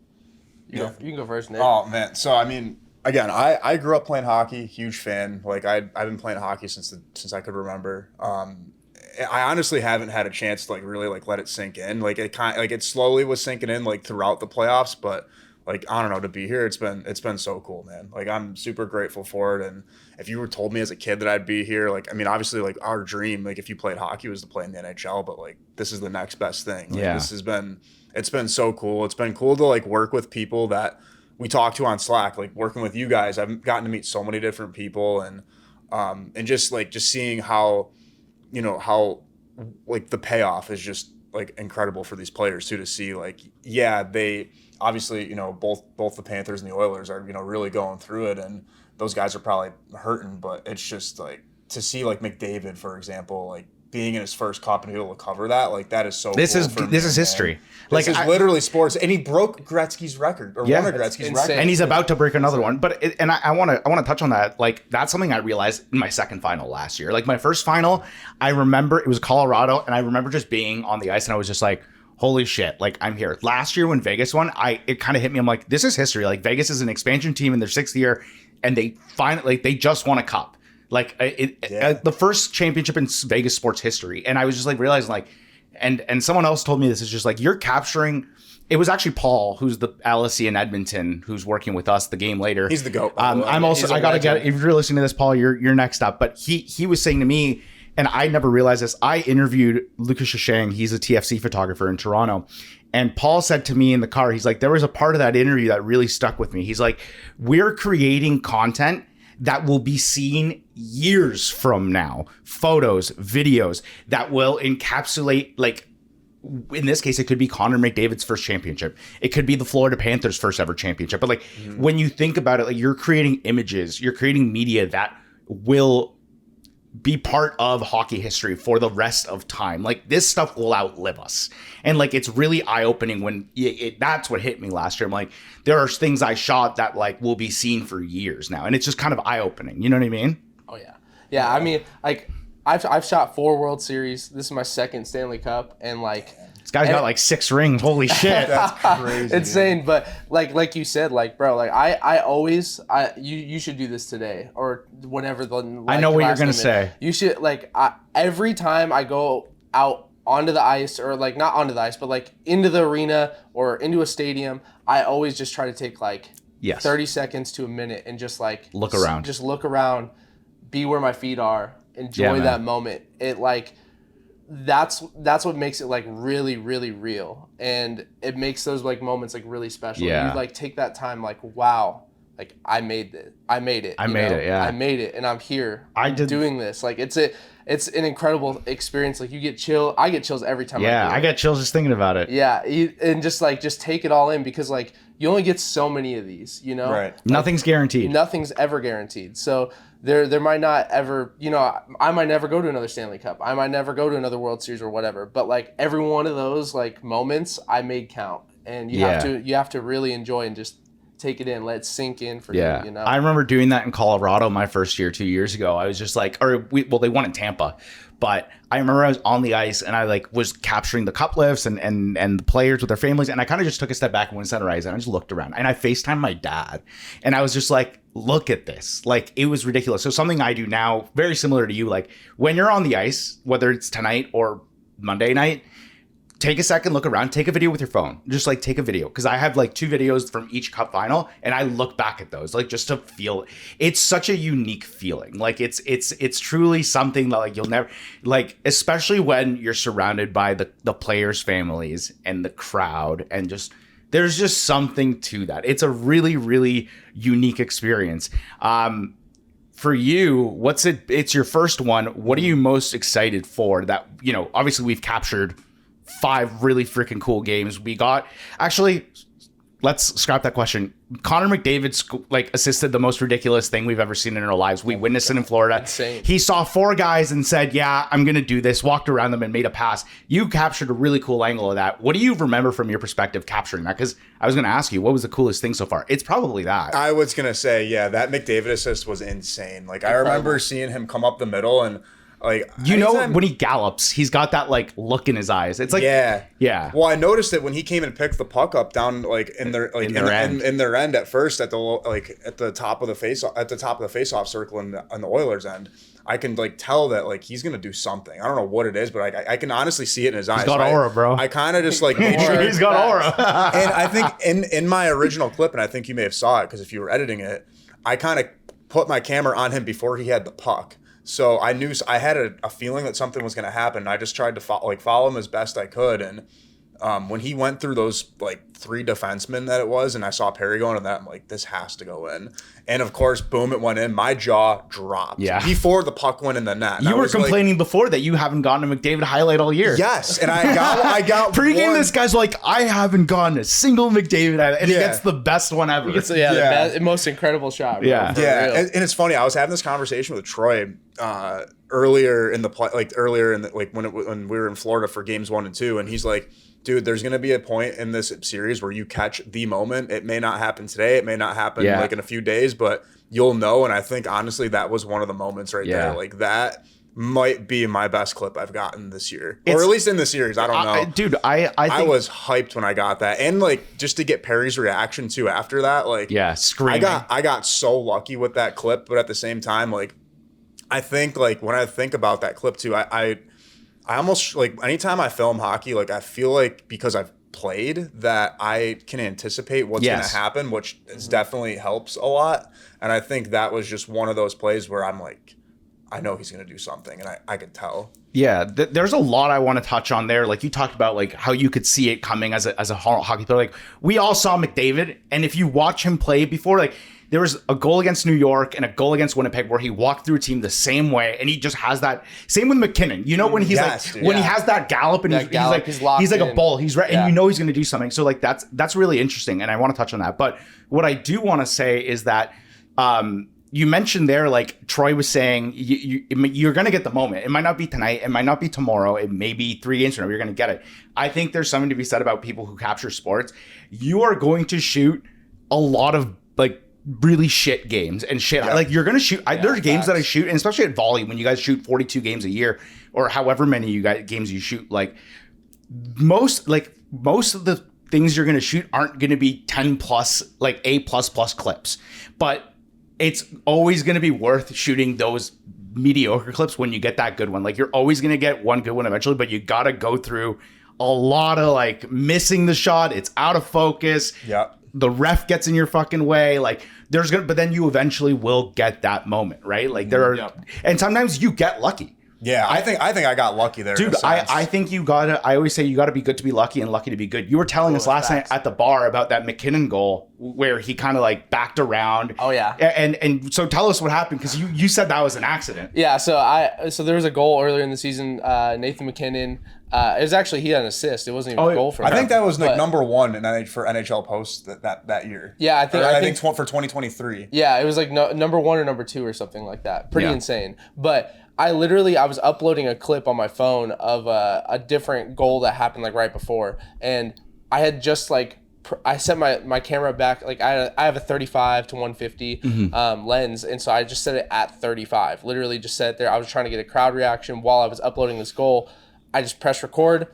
You can go first, Nick. Oh man, so I mean, again, I grew up playing hockey, huge fan. Like I've been playing hockey since I could remember. I honestly haven't had a chance to like really like let it sink in. Like it slowly was sinking in like throughout the playoffs, but like I don't know, to be here, it's been so cool, man. Like I'm super grateful for it. And if you were told me as a kid that I'd be here, like I mean, obviously like our dream, like if you played hockey, was to play in the NHL, but like this is the next best thing. Like, it's been so cool. It's been cool to like work with people that we talk to on Slack. Like working with you guys, I've gotten to meet so many different people, and just seeing how like the payoff is just like incredible for these players too, to see like, they obviously, both the Panthers and the Oilers are, really going through it, and those guys are probably hurting, but it's just like to see like McDavid, for example, like being in his first cup and be able to cover that, like that is so this cool is history. This is literally sports, and he broke Gretzky's record, or one of Gretzky's records, and he's about to break another one. But I want to touch on that. Like that's something I realized in my second final last year. Like my first final, I remember it was Colorado, and I remember just being on the ice, and I was just like, holy shit, like I'm here. Last year when Vegas won, it kind of hit me. I'm like, this is history. Like Vegas is an expansion team in their 6th year, and they finally they just won a cup. Like the first championship in Vegas sports history. And I was just like realizing like, and someone else told me this is just like you're capturing. It was actually Paul, who's the LSE in Edmonton, who's working with us the game later. He's the GOAT. I'm also. I gotta get. If you're listening to this, Paul, you're next up. But he was saying to me, and I never realized this. I interviewed Lucas Shashang. He's a TFC photographer in Toronto. And Paul said to me in the car, he's like, there was a part of that interview that really stuck with me. He's like, we're creating content that will be seen years from now. Photos, videos that will encapsulate, like, in this case, it could be Connor McDavid's first championship. It could be the Florida Panthers' first ever championship. But like, when you think about it, like you're creating images, you're creating media that will be part of hockey history for the rest of time. Like this stuff will outlive us. And like, it's really eye-opening when that's what hit me last year. I'm like, there are things I shot that like will be seen for years now. And it's just kind of eye-opening. You know what I mean? Oh yeah. Yeah. I mean, like I've shot 4 World Series. This is my 2nd Stanley Cup. And like, this guy's got like 6 rings. Holy shit. That's crazy. Insane. Dude. But like you said, like, bro, like I always, you should do this today or whenever I know what you're going to say. You should like, every time I go out onto the ice or like not onto the ice, but like into the arena or into a stadium, I always just try to take like 30 seconds to a minute and just like look around, be where my feet are, enjoy that moment. It like, that's what makes it like really, really real. And it makes those like moments like really special. Yeah. You like take that time like, wow, like I made it. I made it. Yeah. I made it and I'm here. I'm doing this. Like it's an incredible experience. Like you get chill. I get chills every time. I get chills just thinking about it. Yeah. And just take it all in because like you only get so many of these, you know? Right. Like, nothing's guaranteed. Nothing's ever guaranteed. So there might not ever, you know, I might never go to another Stanley Cup. I might never go to another World Series or whatever. But like every one of those like moments I made count. And you have to really enjoy and just take it in, let it sink in for you, you know? I remember doing that in Colorado my first year 2 years ago. I was just like, they won in Tampa. But I remember I was on the ice and I like was capturing the cup lifts and the players with their families. And I kind of just took a step back and went center ice and I just looked around and I FaceTimed my dad. And I was just like, look at this. Like it was ridiculous. So something I do now, very similar to you, like when you're on the ice, whether it's tonight or Monday night, take a second, look around, take a video with your phone. Just like take a video. Cause I have like 2 videos from each cup final and I look back at those like just to feel it's such a unique feeling. Like it's truly something that like you'll never like, especially when you're surrounded by the players' families and the crowd and just there's just something to that. It's a really, really unique experience. For you, it's your first one. What are you most excited for that, you know, obviously we've captured 5 really freaking cool games. We got actually, let's scrap that question. Connor McDavid's like assisted the most ridiculous thing we've ever seen in our lives. We witnessed it in Florida. Insane. He saw 4 guys and said, yeah, I'm going to do this, walked around them and made a pass. You captured a really cool angle of that. What do you remember from your perspective capturing that? Because I was going to ask you, what was the coolest thing so far? It's probably that. I was going to say, yeah, that McDavid assist was insane. Like I remember seeing him come up the middle and like, you know, when he gallops, he's got that like look in his eyes. It's like, yeah. Well, I noticed it when he came and picked the puck up down like in their like in their end at first at the top of the face-off circle on the Oilers end. I can like tell that like he's gonna do something. I don't know what it is, but I can honestly see it in his eyes. He's got aura, bro. I kind of just like made sure he's got aura. And I think in my original clip, and I think you may have saw it because if you were editing it, I kind of put my camera on him before he had the puck. So I knew I had a feeling that something was going to happen. I just tried to follow him as best I could. And when he went through those like 3 defensemen that it was, and I saw Perry going to that, I'm like, this has to go in. And of course, boom, it went in. My jaw dropped before the puck went in the net. And you were complaining before that you haven't gotten a McDavid highlight all year. Yes, and I got pre-game. This guy's like, I haven't gotten a single McDavid highlight, and he gets the best one ever. The most incredible shot. Bro, and it's funny. I was having this conversation with Troy earlier in when we were in Florida for games 1 and 2, and he's like, dude, there's going to be a point in this series where you catch the moment. It may not happen today. It may not happen like in a few days, but you'll know. And I think, honestly, that was one of the moments right there. Like that might be my best clip I've gotten this year. Or at least in the series. I don't know. Dude, I was hyped when I got that. And like just to get Perry's reaction too after that. Like screaming. I got so lucky with that clip, but at the same time, like I think like when I think about that clip too, I almost like anytime I film hockey, like I feel like because I've played that I can anticipate what's going to happen, which is definitely helps a lot. And I think that was just one of those plays where I'm like, I know he's going to do something, and I could tell. Yeah, there's a lot I want to touch on there. Like you talked about, like how you could see it coming as a hockey player. Like we all saw McDavid, and if you watch him play before, like there was a goal against New York and a goal against Winnipeg where he walked through a team the same way, and he just has that. Same with McKinnon. You know when he's when he has that gallop and he's like a bull. He's right, and you know he's going to do something. So like that's really interesting, and I want to touch on that. But what I do want to say is that. You mentioned there, like Troy was saying, you're going to get the moment. It might not be tonight. It might not be tomorrow. It may be 3 games from now. You're going to get it. I think there's something to be said about people who capture sports. You are going to shoot a lot of like really shit games and shit. Yeah. Like you're going to shoot. There's games that I shoot, and especially at volley, when you guys shoot 42 games a year or however many you guys games you shoot, like most of the things you're going to shoot aren't going to be 10 plus, like A++ clips. But it's always going to be worth shooting those mediocre clips when you get that good one. Like you're always going to get one good one eventually, but you got to go through a lot of like missing the shot. It's out of focus. Yeah. The ref gets in your fucking way. Like but then you eventually will get that moment, right? Like and sometimes you get lucky. Yeah, I think I got lucky there. Dude, I think I always say you got to be good to be lucky and lucky to be good. You were telling us last night at the bar about that McKinnon goal where he kind of like backed around. Oh yeah. And so tell us what happened, because you said that was an accident. Yeah, so there was a goal earlier in the season, Nathan McKinnon. It was actually, he had an assist. It wasn't even a goal for him. I think that was like number one for NHL posts that year. Yeah, I think for 2023. Yeah, it was like number one or number two or something like that. Pretty insane. But I was uploading a clip on my phone of a different goal that happened like right before, and I had just like I set my camera back, like I have a 35 to 150 lens, and so I just set it at 35. Literally just set it there. I was trying to get a crowd reaction while I was uploading this goal. I just press record,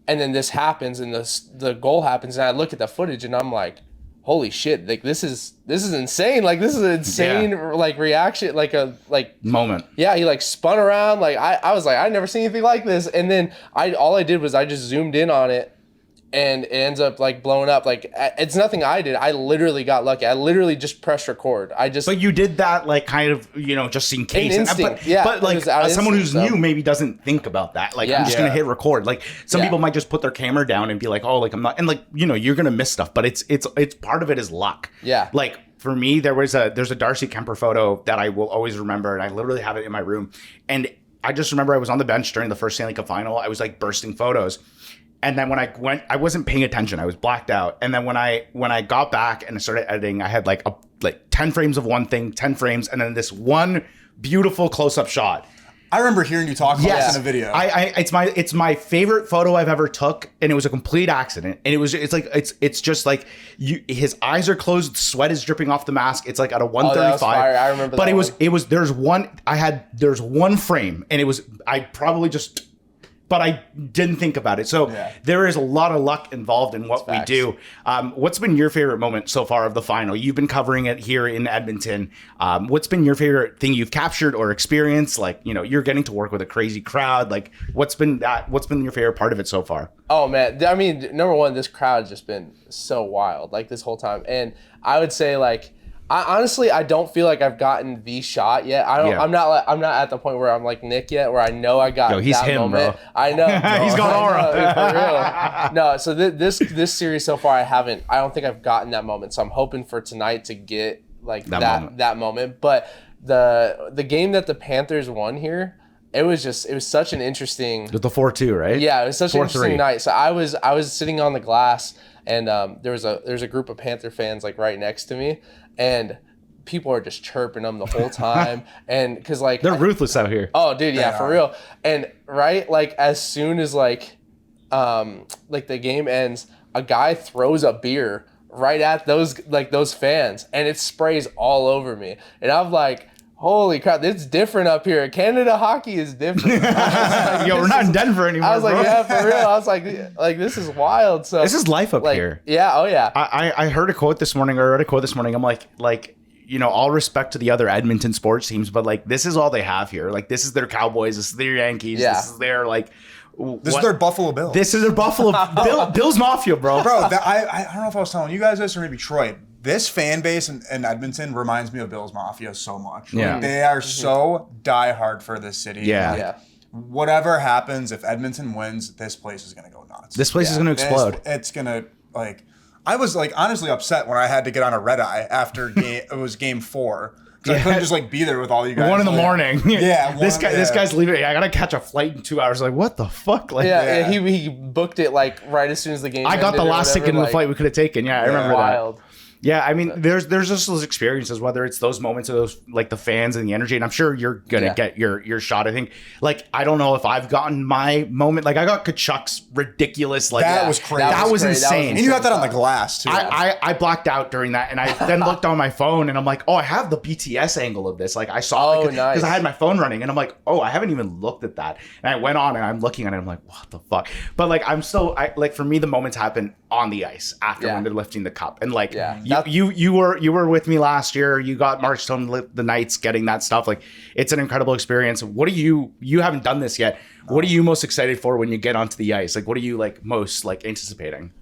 and then this happens, and the goal happens, and I look at the footage, and I'm like, holy shit, like this is insane. Like this is an insane like reaction, like a moment. Yeah, he like spun around. Like I was like, I've never seen anything like this. And then all I did was I just zoomed in on it, and it ends up like blowing up. Like it's nothing I did. I literally got lucky. I literally just pressed record. But you did that like kind of, just in case. Instinct. But like as someone who's new maybe doesn't think about that. Like I'm just gonna hit record. Like some people might just put their camera down and be like, oh, like I'm not, and like you're gonna miss stuff. But it's part of it is luck. Yeah. Like for me, there's a Darcy Kemper photo that I will always remember, and I literally have it in my room. And I just remember I was on the bench during the first Stanley Cup Final. I was like bursting photos. And then when I went, I wasn't paying attention. I was blacked out. And then when I got back and started editing, I had like 10 frames of one thing, 10 frames, and then this one beautiful close-up shot. I remember hearing you talk about this in a video. It's my favorite photo I've ever took, and it was a complete accident. And it's just like his eyes are closed, sweat is dripping off the mask. It's like at a 135. That was fire. I remember that. But there's one frame, and I probably just. But I didn't think about it. So there is a lot of luck involved in what we do. What's been your favorite moment so far of the final? You've been covering it here in Edmonton. What's been your favorite thing you've captured or experienced? Like, you're getting to work with a crazy crowd. Like, what's been your favorite part of it so far? Oh man, I mean, number one, this crowd's just been so wild, like this whole time. And I would say like, I don't feel like I've gotten the shot yet. I'm not at the point where I'm like Nick yet, where I know I got he's that him, moment. Bro. I know. He's got aura. For real. No, so this series so far, I don't think I've gotten that moment. So I'm hoping for tonight to get like that moment. But the game that the Panthers won here, it was such an interesting. It was the 4-2, right? Yeah, it was such an interesting night. So I was sitting on the glass, and there's a group of Panther fans like right next to me. And people are just chirping them the whole time, and because like they're ruthless out here. Oh, dude, yeah, for real. And right, like as soon as like the game ends, a guy throws a beer right at those fans, and it sprays all over me. And I'm like, holy crap, it's different up here. Canada hockey is different. We're not in Denver anymore. I was like, yeah, for real. I was like this is wild. So this is life up here. Yeah, oh yeah. I heard a quote this morning, or read a quote this morning. I'm like, all respect to the other Edmonton sports teams, but like this is all they have here. Like this is their Cowboys, this is their Yankees, this is their like This is their Buffalo Bills. This is their Buffalo Bills Mafia, bro. Bro, I don't know if I was telling you guys this or maybe Troy. This fan base in Edmonton reminds me of Bills Mafia so much. Yeah. Like, they are so diehard for this city. Yeah. Like, whatever happens, if Edmonton wins, this place is going to go nuts. This place is going to explode. It's going to, like, I was, like, honestly upset when I had to get on a red eye after it was game 4. I couldn't just like be there with all you guys. 1 in the morning. Yeah. This guy's leaving. I gotta catch a flight in 2 hours. Like, what the fuck? Like, he booked it like right as soon as the game. I got the last ticket in the flight we could have taken. Yeah, I remember wild. that. Yeah, I mean, there's just those experiences, whether it's those moments of those, like the fans and the energy, and I'm sure you're gonna get your shot. I think, like, I don't know if I've gotten my moment. Like, I got Kachuk's ridiculous. Like, that was crazy. That was insane. And you got that on the glass too. I blacked out during that, and I then looked on my phone, and I'm like, oh, I have the BTS angle of this. Like, I saw because I had my phone running, and I'm like, oh, I haven't even looked at that. And I went on, and I'm looking at it, and I'm like, what the fuck? But like, like for me, the moments happen on the ice after when they're lifting the cup, and like, you were with me last year. You got Marchstone the Knights getting that stuff. Like, it's an incredible experience. What are you haven't done this yet. What are you most excited for when you get onto the ice? Like, what are you like most like anticipating?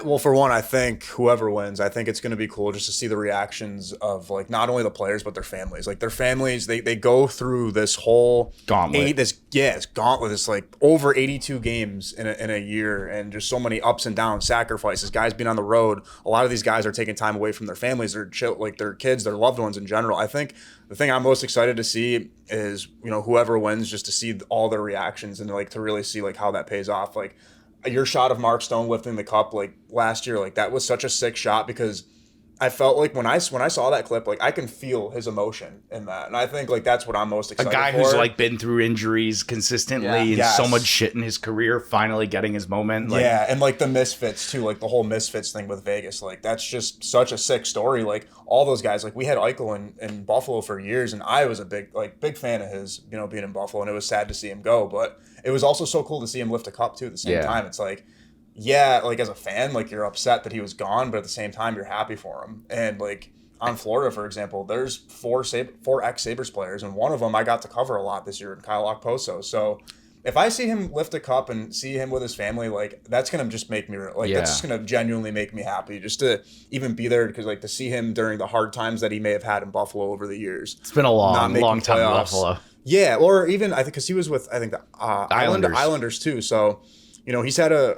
Well, for one, I think whoever wins, I think it's going to be cool just to see the reactions of like not only the players but their families. Like their families, they go through this whole gauntlet. It's gauntlet. It's like over 82 games in a year, and just so many ups and downs, sacrifices. Guys being on the road. A lot of these guys are taking time away from their families, their kids, their loved ones in general. I think the thing I'm most excited to see is whoever wins, just to see all their reactions and like to really see like how that pays off. Like, your shot of Mark Stone lifting the cup like last year, like that was such a sick shot, because I felt like when I saw that clip, like I can feel his emotion in that, and I think like that's what I'm most excited for. A guy who's like been through injuries consistently and so much shit in his career, finally getting his moment. Like, and like the Misfits too, like the whole Misfits thing with Vegas, like that's just such a sick story. Like all those guys, like we had Eichel in Buffalo for years, and I was a big fan of his, being in Buffalo, and it was sad to see him go, but it was also so cool to see him lift a cup too at the same time. It's like, like as a fan, like you're upset that he was gone, but at the same time you're happy for him. And like on Florida, for example, there's four ex-Sabres players, and one of them I got to cover a lot this year, in Kyle Okposo. So if I see him lift a cup and see him with his family, like that's gonna just make me that's just gonna genuinely make me happy just to even be there, because like to see him during the hard times that he may have had in Buffalo over the years. It's been a long time in Buffalo. Yeah, or even I think because he was with the Islanders too. So he's had a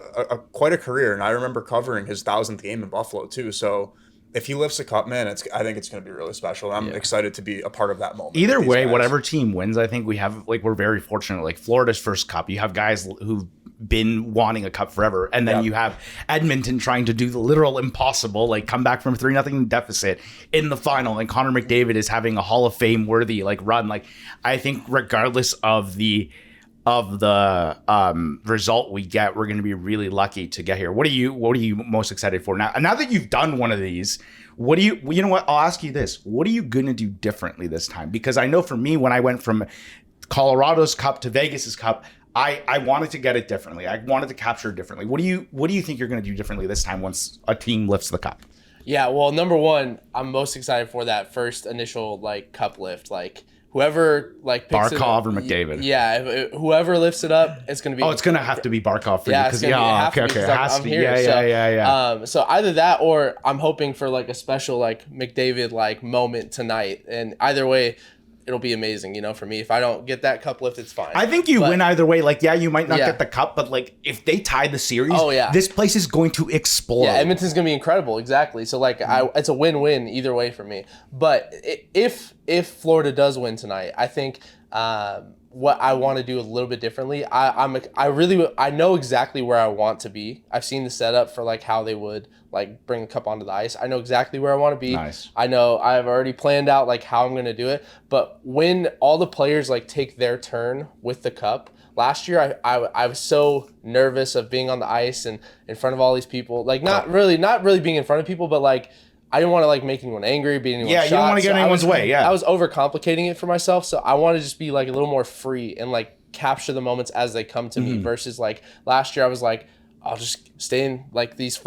quite a career, and I remember covering his 1,000th game in Buffalo too. So if he lifts a cup, man, I think it's going to be really special. I'm excited to be a part of that moment. Either way, whatever team wins, I think we're very fortunate. Like Florida's first cup, you have guys who've been wanting a cup forever, and then you have Edmonton trying to do the literal impossible, like come back from 3-0 deficit in the final, and Connor McDavid is having a Hall of Fame worthy like run. Like I think regardless of the result we get, we're going to be really lucky to get here. What are you most excited for now? And now that you've done one of these, what do you know what? I'll ask you this. What are you going to do differently this time? Because I know for me, when I went from Colorado's cup to Vegas's cup, I wanted to get it differently. I wanted to capture it differently. What do you think you're going to do differently this time once a team lifts the cup? Yeah, well, number one, I'm most excited for that first initial like cup lift. Like whoever like picks Barkov or McDavid. Yeah, whoever lifts it up, it's going to be. Oh, it's going to have to be Barkov for you because I'm here. So either that, or I'm hoping for like a special like McDavid like moment tonight, and either way, it'll be amazing, for me. If I don't get that cup lift, it's fine. I think you win either way. Like, you might not get the cup, but like if they tie the series, this place is going to explode. Yeah, Edmonton's going to be incredible. Exactly. So like it's a win-win either way for me. But if Florida does win tonight, I think what I want to do a little bit differently. I know exactly where I want to be. I've seen the setup for like how they would like bring the cup onto the ice. I know exactly where I want to be. Nice. I know I've already planned out like how I'm going to do it. But when all the players like take their turn with the cup, last year I was so nervous of being on the ice and in front of all these people. Like not really being in front of people, but like I didn't want to like make anyone angry, be anyone shot. You don't want to get anyone's way. Yeah. I was overcomplicating it for myself, so I want to just be like a little more free and like capture the moments as they come to me versus like last year I was like, I'll just stay in like these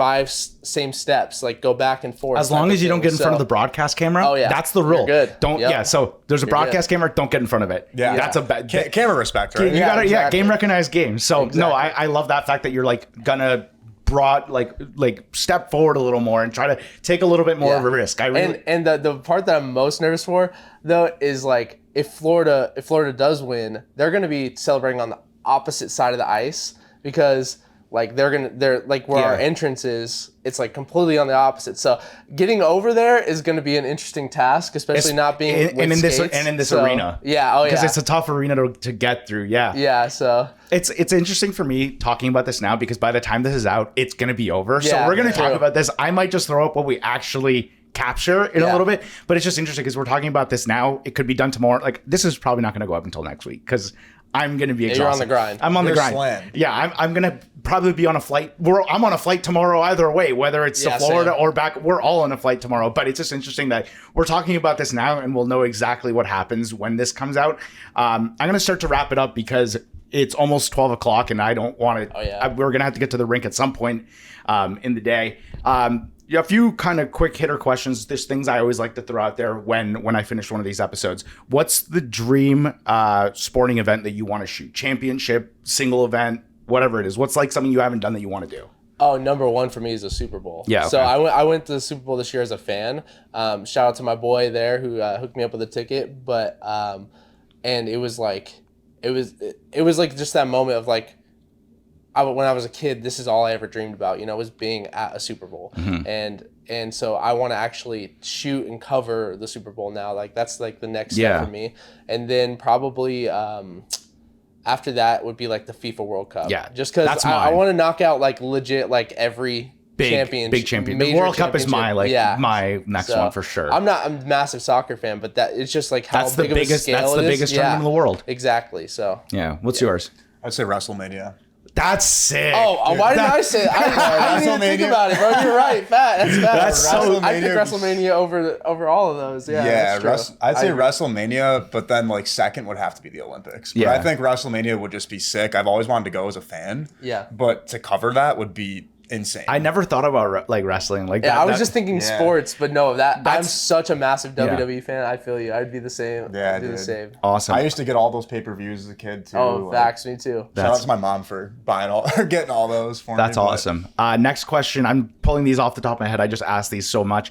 same steps, like go back and forth. As long as you don't get in front of the broadcast camera. Oh yeah, that's the rule. You're good. Don't. Yep. Yeah. So there's a broadcast camera. Don't get in front of it. Yeah. That's a bad camera respect, right? You gotta exactly. game recognized game. So Exactly. no, I love that fact that you're like gonna like step forward a little more and try to take a little bit more of a risk. I really and the part that I'm most nervous for though is like if Florida does win, they're gonna be celebrating on the opposite side of the ice because like they're like where our entrance is, it's like completely on the opposite. So getting over there is going to be an interesting task, especially not being in this arena. Yeah, because it's a tough arena to get through. Yeah, yeah. So it's interesting for me talking about this now because by the time this is out, it's going to be over. Yeah, so we're going to talk true. about this. I might just throw up what we actually capture in a little bit, but it's just interesting because we're talking about this now. It could be done tomorrow. Like this is probably not going to go up until next week because I'm going to be exhausted. You're on the grind. I'm on the grind. Slammed. Yeah, I'm going to probably be on a flight. I'm on a flight tomorrow either way, whether it's to Florida or back. We're all on a flight tomorrow. But it's just interesting that we're talking about this now and we'll know exactly what happens when this comes out. I'm going to start to wrap it up because it's almost 12 o'clock and I don't want to. We're going to have to get to the rink at some point in the day. A few kind of quick hitter questions. There's things I always like to throw out there when I finish one of these episodes. What's the dream sporting event that you want to shoot? Championship, single event, whatever it is. What's like something you haven't done that you want to do? Oh, number one for me is the Super Bowl. Yeah. Okay. So I went to the Super Bowl this year as a fan. Shout out to my boy there who hooked me up with a ticket. But and it was like just that moment of like. When I was a kid, this is all I ever dreamed about, was being at a Super Bowl. Mm-hmm. And so I want to actually shoot and cover the Super Bowl now. Like that's like the next step for me. And then probably after that would be like the FIFA World Cup. Yeah. Just because I want to knock out like legit like every big champion. The World Cup is my next one for sure. I'm not a massive soccer fan, but that it's just like how big of a scale that's the biggest tournament in the world. Exactly. So yeah. What's yours? I'd say WrestleMania. That's sick. Oh, why didn't I say it? I didn't even think about it, bro. You're right. That's so I picked WrestleMania over all of those. Yeah, I'd say WrestleMania, but then like second would have to be the Olympics. But I think WrestleMania would just be sick. I've always wanted to go as a fan. Yeah. But to cover that would be insane. I never thought about like wrestling like that. Yeah, I was just thinking sports, but no, I'm such a massive WWE fan. I feel you. I'd be the same. Yeah, I'd do the same. Awesome. I used to get all those pay-per-views as a kid too. Oh, facts, me too. Shout out to my mom for buying getting all those for me. That's awesome. Next question. I'm pulling these off the top of my head. I just asked these so much.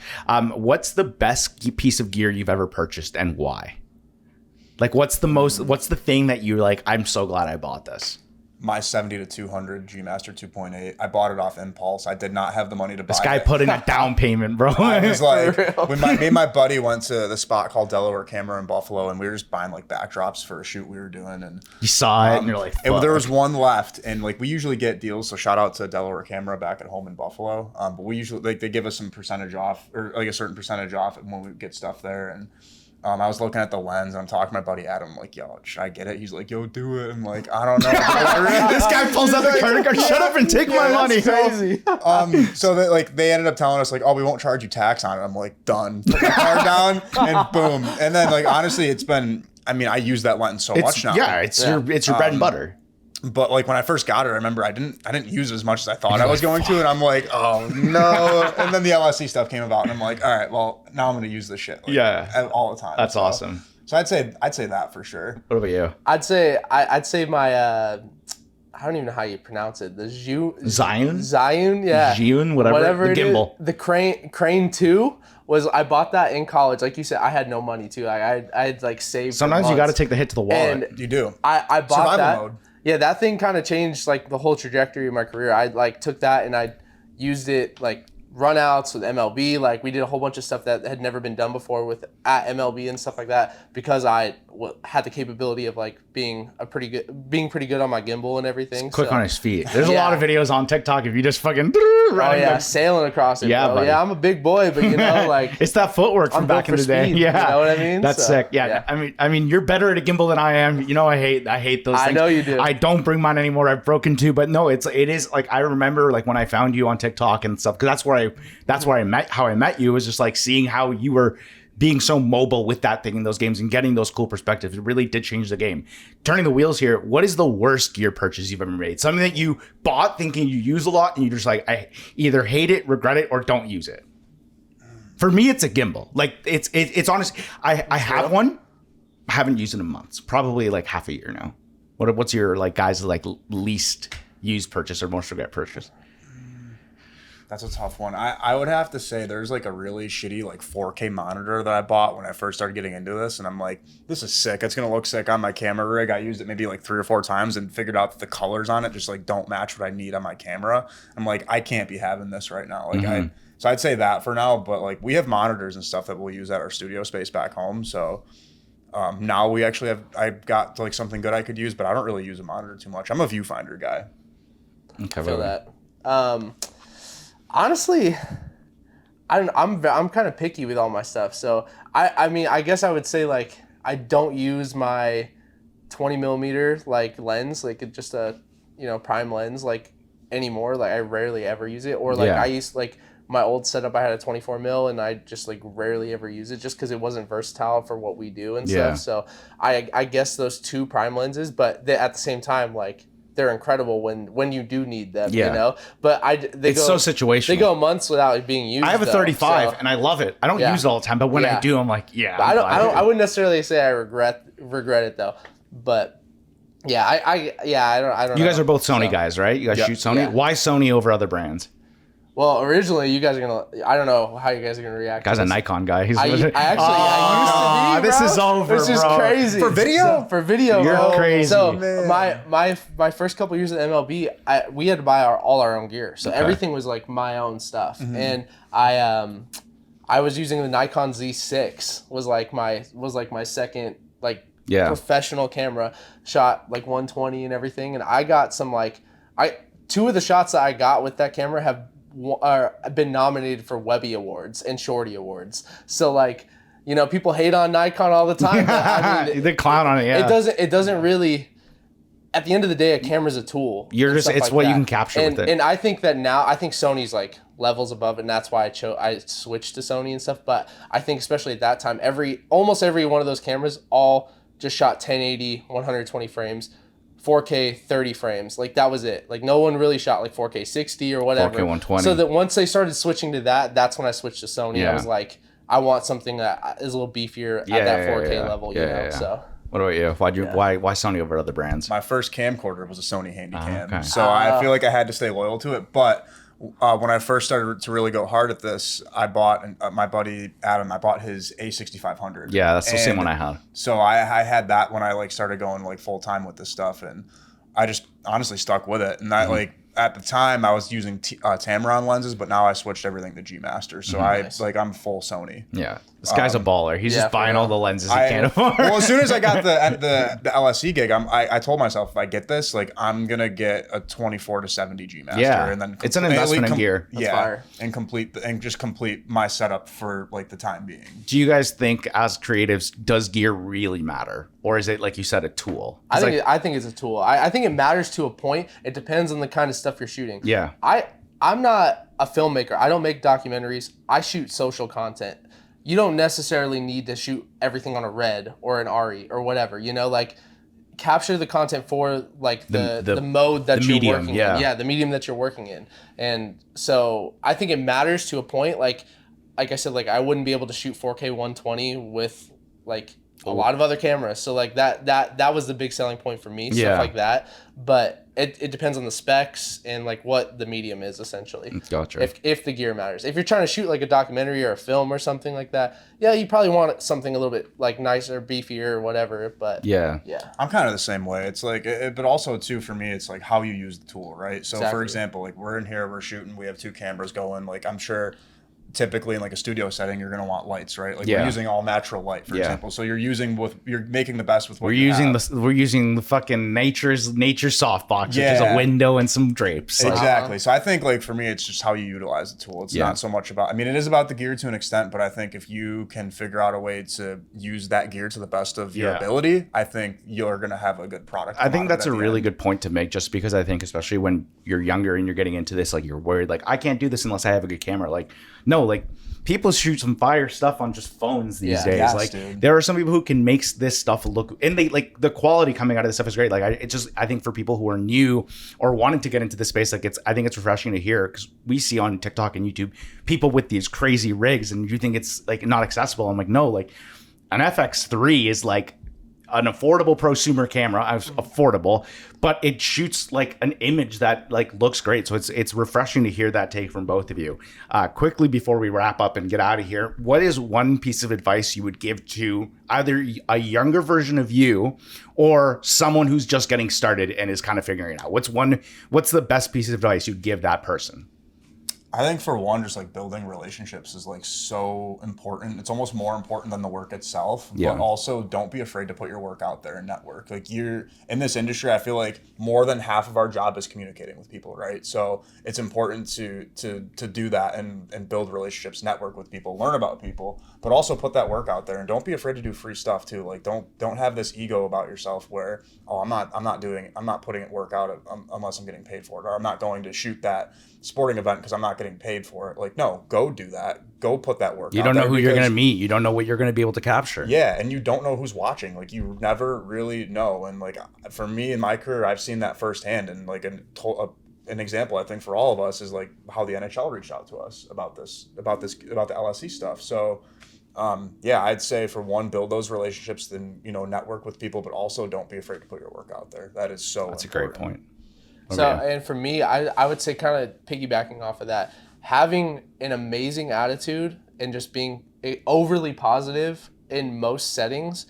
What's the best piece of gear you've ever purchased and why? Like, what's the thing that you're like, I'm so glad I bought this? My 70-200 G Master 2.8. I bought it off impulse. I did not have the money to buy it. This guy put in a down payment, bro. I was like, when me and my buddy went to the spot called Delaware Camera in Buffalo, and we were just buying like backdrops for a shoot we were doing, and you saw it, and you're like, there was one left, and like we usually get deals. So shout out to Delaware Camera back at home in Buffalo. But we usually they give us some percentage off, or like a certain percentage off when we get stuff there, and. I was looking at the lens and I'm talking to my buddy Adam. I'm like, yo, should I get it? He's like, yo, do it. I'm like, I don't know. This guy pulls out the credit card. Shut up and take my money. Crazy. So they ended up telling us like, oh, we won't charge you tax on it. I'm like, done. Put my card down and boom. And then like honestly, it's been. I mean, I use that lens so much now. Yeah, it's your bread and butter. But like when I first got it, I remember I didn't use it as much as I thought I was going to, and I'm like, oh no. And then the LSC stuff came about, and I'm like, all right, well now I'm gonna use this shit all the time. That's awesome. So I'd say that for sure. What about you? I'd say my I don't even know how you pronounce it. The Zhiyun, yeah. Zhiyun, whatever the gimbal. The Crane 2 was I bought that in college. Like you said, I had no money too. I had like saved. Sometimes you got to take the hit to the wallet. And you do. I bought Survival that. mode. Yeah, that thing kind of changed like the whole trajectory of my career. I like took that and I used it like runouts with MLB. Like we did a whole bunch of stuff that had never been done before at MLB and stuff like that because I had the capability of like being pretty good on my gimbal and everything. Quick on his feet. There's a lot of videos on TikTok if you just fucking sailing across it. Yeah, bro. buddy. Yeah, I'm a big boy, but like it's that footwork from back in the day. Speed, yeah, you know what I mean? That's sick. Yeah. I mean, you're better at a gimbal than I am. You know, I hate those things. I know you do. I don't bring mine anymore. I've broken two, but no, it is like I remember like when I found you on TikTok and stuff because that's where I met you was just like seeing how you were being so mobile with that thing in those games and getting those cool perspectives. It really did change the game. Turning the wheels here, what is the worst gear purchase you've ever made? Something that you bought thinking you use a lot and you're just like, I either hate it, regret it, or don't use it. For me, it's a gimbal. Like it's honest. I have one. I haven't used it in months. Probably like half a year now. What's your like guys like least used purchase or most regret purchase? That's a tough one. I would have to say there's like a really shitty like 4K monitor that I bought when I first started getting into this, and I'm like, this is sick. It's gonna look sick on my camera rig. I used it maybe like 3 or 4 times and figured out that the colors on it just like don't match what I need on my camera. I'm like, I can't be having this right now. Like so I'd say that for now. But like we have monitors and stuff that we'll use at our studio space back home. So now we actually I've got like something good I could use, but I don't really use a monitor too much. I'm a viewfinder guy. Okay, I feel that. Honestly, I'm kind of picky with all my stuff. So I mean, I guess I would say like I don't use my 20 millimeter like lens, like just a prime lens like anymore. Like I rarely ever use it. Or like I used like my old setup, I had a 24 mil and I just like rarely ever use it just because it wasn't versatile for what we do and stuff. So I guess those 2 prime lenses, but at the same time like they're incredible when you do need them, But it's so situational. They go months without it being used. I have a 35 and I love it. I don't use it all the time, but when I do, I'm like, I wouldn't necessarily say I regret it though. But I don't know. You guys are both Sony guys, right? You guys shoot Sony. Yeah. Why Sony over other brands? Well, originally you guys are gonna. I don't know how you guys are gonna react. Guy's a Nikon guy. I used to be. This is over, This is crazy for video. For video, you're bro. crazy. So my first couple years at MLB, we had to buy all our own gear. So everything was like my own stuff, and I was using the Nikon Z6 was like my second professional camera. Shot like 120 and everything, and I got some 2 of the shots that I got with that camera have been nominated for Webby Awards and Shorty Awards. So people hate on Nikon all the time. But, I mean, they clown on it. Yeah, it doesn't really. At the end of the day, a camera's a tool. It's what you can capture with it. And I think that now, I think Sony's like levels above, and that's why I switched to Sony and stuff. But I think especially at that time, almost every one of those cameras all just shot 1080, 120 frames. 4K 30 frames, like that was it. Like no one really shot like 4K 60 or whatever. 4K 120. So that once they started switching to that's when I switched to Sony. I was like, I want something that is a little beefier at that 4K level, you know. So what about you? Why Sony over other brands? My first camcorder was a Sony Handycam, so I feel like I had to stay loyal to it. But when I first started to really go hard at this, I bought my buddy Adam. I bought his A6500. Yeah, that's the same one I had. So I had that when I started going full time with this stuff, and I just honestly stuck with it. And I at the time I was using Tamron lenses, but now I switched everything to G Master. So I'm full Sony. Yeah, this guy's a baller. He's just buying all the lenses he can afford. Well, as soon as I got the LSE gig, I told myself if I get this, I'm gonna get a 24 to 70 G Master. Yeah, and then it's an investment in gear. That's fire. And complete my setup for the time being. Do you guys think as creatives, does gear really matter, or is it like you said a tool? I think it's a tool. I think it matters to a point. It depends on the kind of stuff you're shooting. Yeah. I'm not a filmmaker. I don't make documentaries. I shoot social content. You don't necessarily need to shoot everything on a Red or an RE or whatever. Capture the content for the mode that you're working in. Yeah, the medium that you're working in. And so I think it matters to a point. Like I said, I wouldn't be able to shoot 4K 120 with a lot of other cameras. So that was the big selling point for me. Stuff like that. But it depends on the specs and what the medium is essentially. Gotcha. If the gear matters. If you're trying to shoot a documentary or a film or something like that, you probably want something a little bit nicer, beefier or whatever. But yeah. I'm kind of the same way. It's but also too for me, it's how you use the tool, right? So for example, we're in here, we're shooting, we have 2 cameras going. I'm sure typically in a studio setting, you're gonna want lights, right? We're using all natural light, for example. So you're making the best with what we're using the fucking nature softbox, which is a window and some drapes. Exactly. So I think for me, it's just how you utilize the tool. It's not so much about. I mean, it is about the gear to an extent, but I think if you can figure out a way to use that gear to the best of your ability, I think you're gonna have a good product. I think that's a really good point to make, just because I think especially when you're younger and you're getting into this, like you're worried, like I can't do this unless I have a good camera. Like, no, like people shoot some fire stuff on just phones these days. Yes, like dude. there are some people who can make this stuff look, and they like the quality coming out of this stuff is great. Like I think for people who are new or wanting to get into this space, like I think it's refreshing to hear, because we see on TikTok and YouTube people with these crazy rigs and you think it's like not accessible. I'm like, no, like an FX3 is like an affordable prosumer camera, affordable, but it shoots like an image that like looks great. So it's refreshing to hear that take from both of you. Quickly before we wrap up and get out of here, what is one piece of advice you would give to either a younger version of you or someone who's just getting started and is kind of figuring it out? What's the best piece of advice you'd give that person? I think for one, just like building relationships is like so important. It's almost more important than the work itself. Yeah. But also don't be afraid to put your work out there and network. Like you're in this industry, I feel like more than half of our job is communicating with people, right? So it's important to do that and build relationships, network with people, learn about people, but also put that work out there, and don't be afraid to do free stuff too. Like don't have this ego about yourself where, oh, I'm not putting it work out unless I'm getting paid for it, or I'm not going to shoot that sporting event because I'm not getting paid for it. Like, no, go do that. Go put that work out. You don't know who you're going to meet. You don't know what you're going to be able to capture. Yeah, and you don't know who's watching. Like, you never really know. And like for me in my career, I've seen that firsthand. And like an example, I think for all of us is like how the NHL reached out to us about the LSE stuff. So yeah, I'd say for one, build those relationships, then network with people, but also don't be afraid to put your work out there. That is so That's important. a great point. So, and for me, I would say, kind of piggybacking off of that, having an amazing attitude and just being overly positive in most settings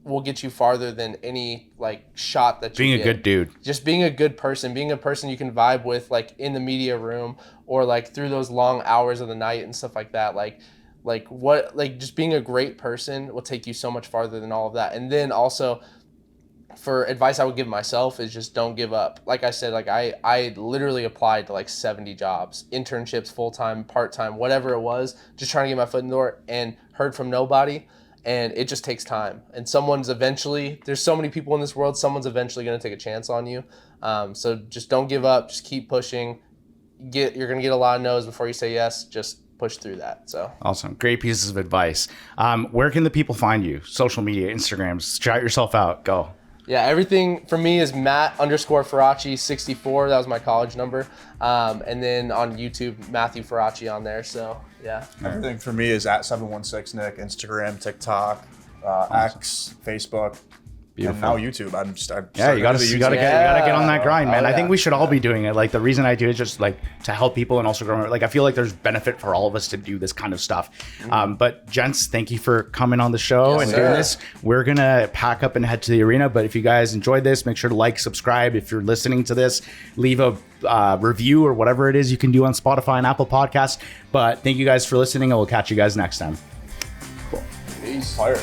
will get you farther than any like shot that you get. Being a good dude. Just being a good person, being a person you can vibe with, like in the media room or like through those long hours of the night and stuff like that. Just being a great person will take you so much farther than all of that. And then also, for advice I would give myself is just don't give up. Like I said, like I literally applied to like 70 jobs, internships, full-time, part-time, whatever it was, just trying to get my foot in the door, and heard from nobody. And it just takes time. And there's so many people in this world, someone's eventually going to take a chance on you. So just don't give up, just keep pushing. You're going to get a lot of no's before you say yes. Just push through that. So awesome. Great pieces of advice. Where can the people find you? Social media, Instagrams, shout yourself out. Go. Yeah, everything for me is Matt_Faraci 64. That was my college number. And then on YouTube, Matthew Faraci on there. So yeah. Everything for me is at 716 Nick, Instagram, TikTok, X, Facebook. Beautiful. And now YouTube. You gotta get on that grind, man. I think we should all be doing it. Like the reason I do it is just like to help people and also grow. Like I feel like there's benefit for all of us to do this kind of stuff. But gents, thank you for coming on the show and doing this. We're gonna pack up and head to the arena. But if you guys enjoyed this, make sure to like, subscribe. If you're listening to this, leave a review or whatever it is you can do on Spotify and Apple Podcasts. But thank you guys for listening, and we'll catch you guys next time. Cool. Peace. Fire.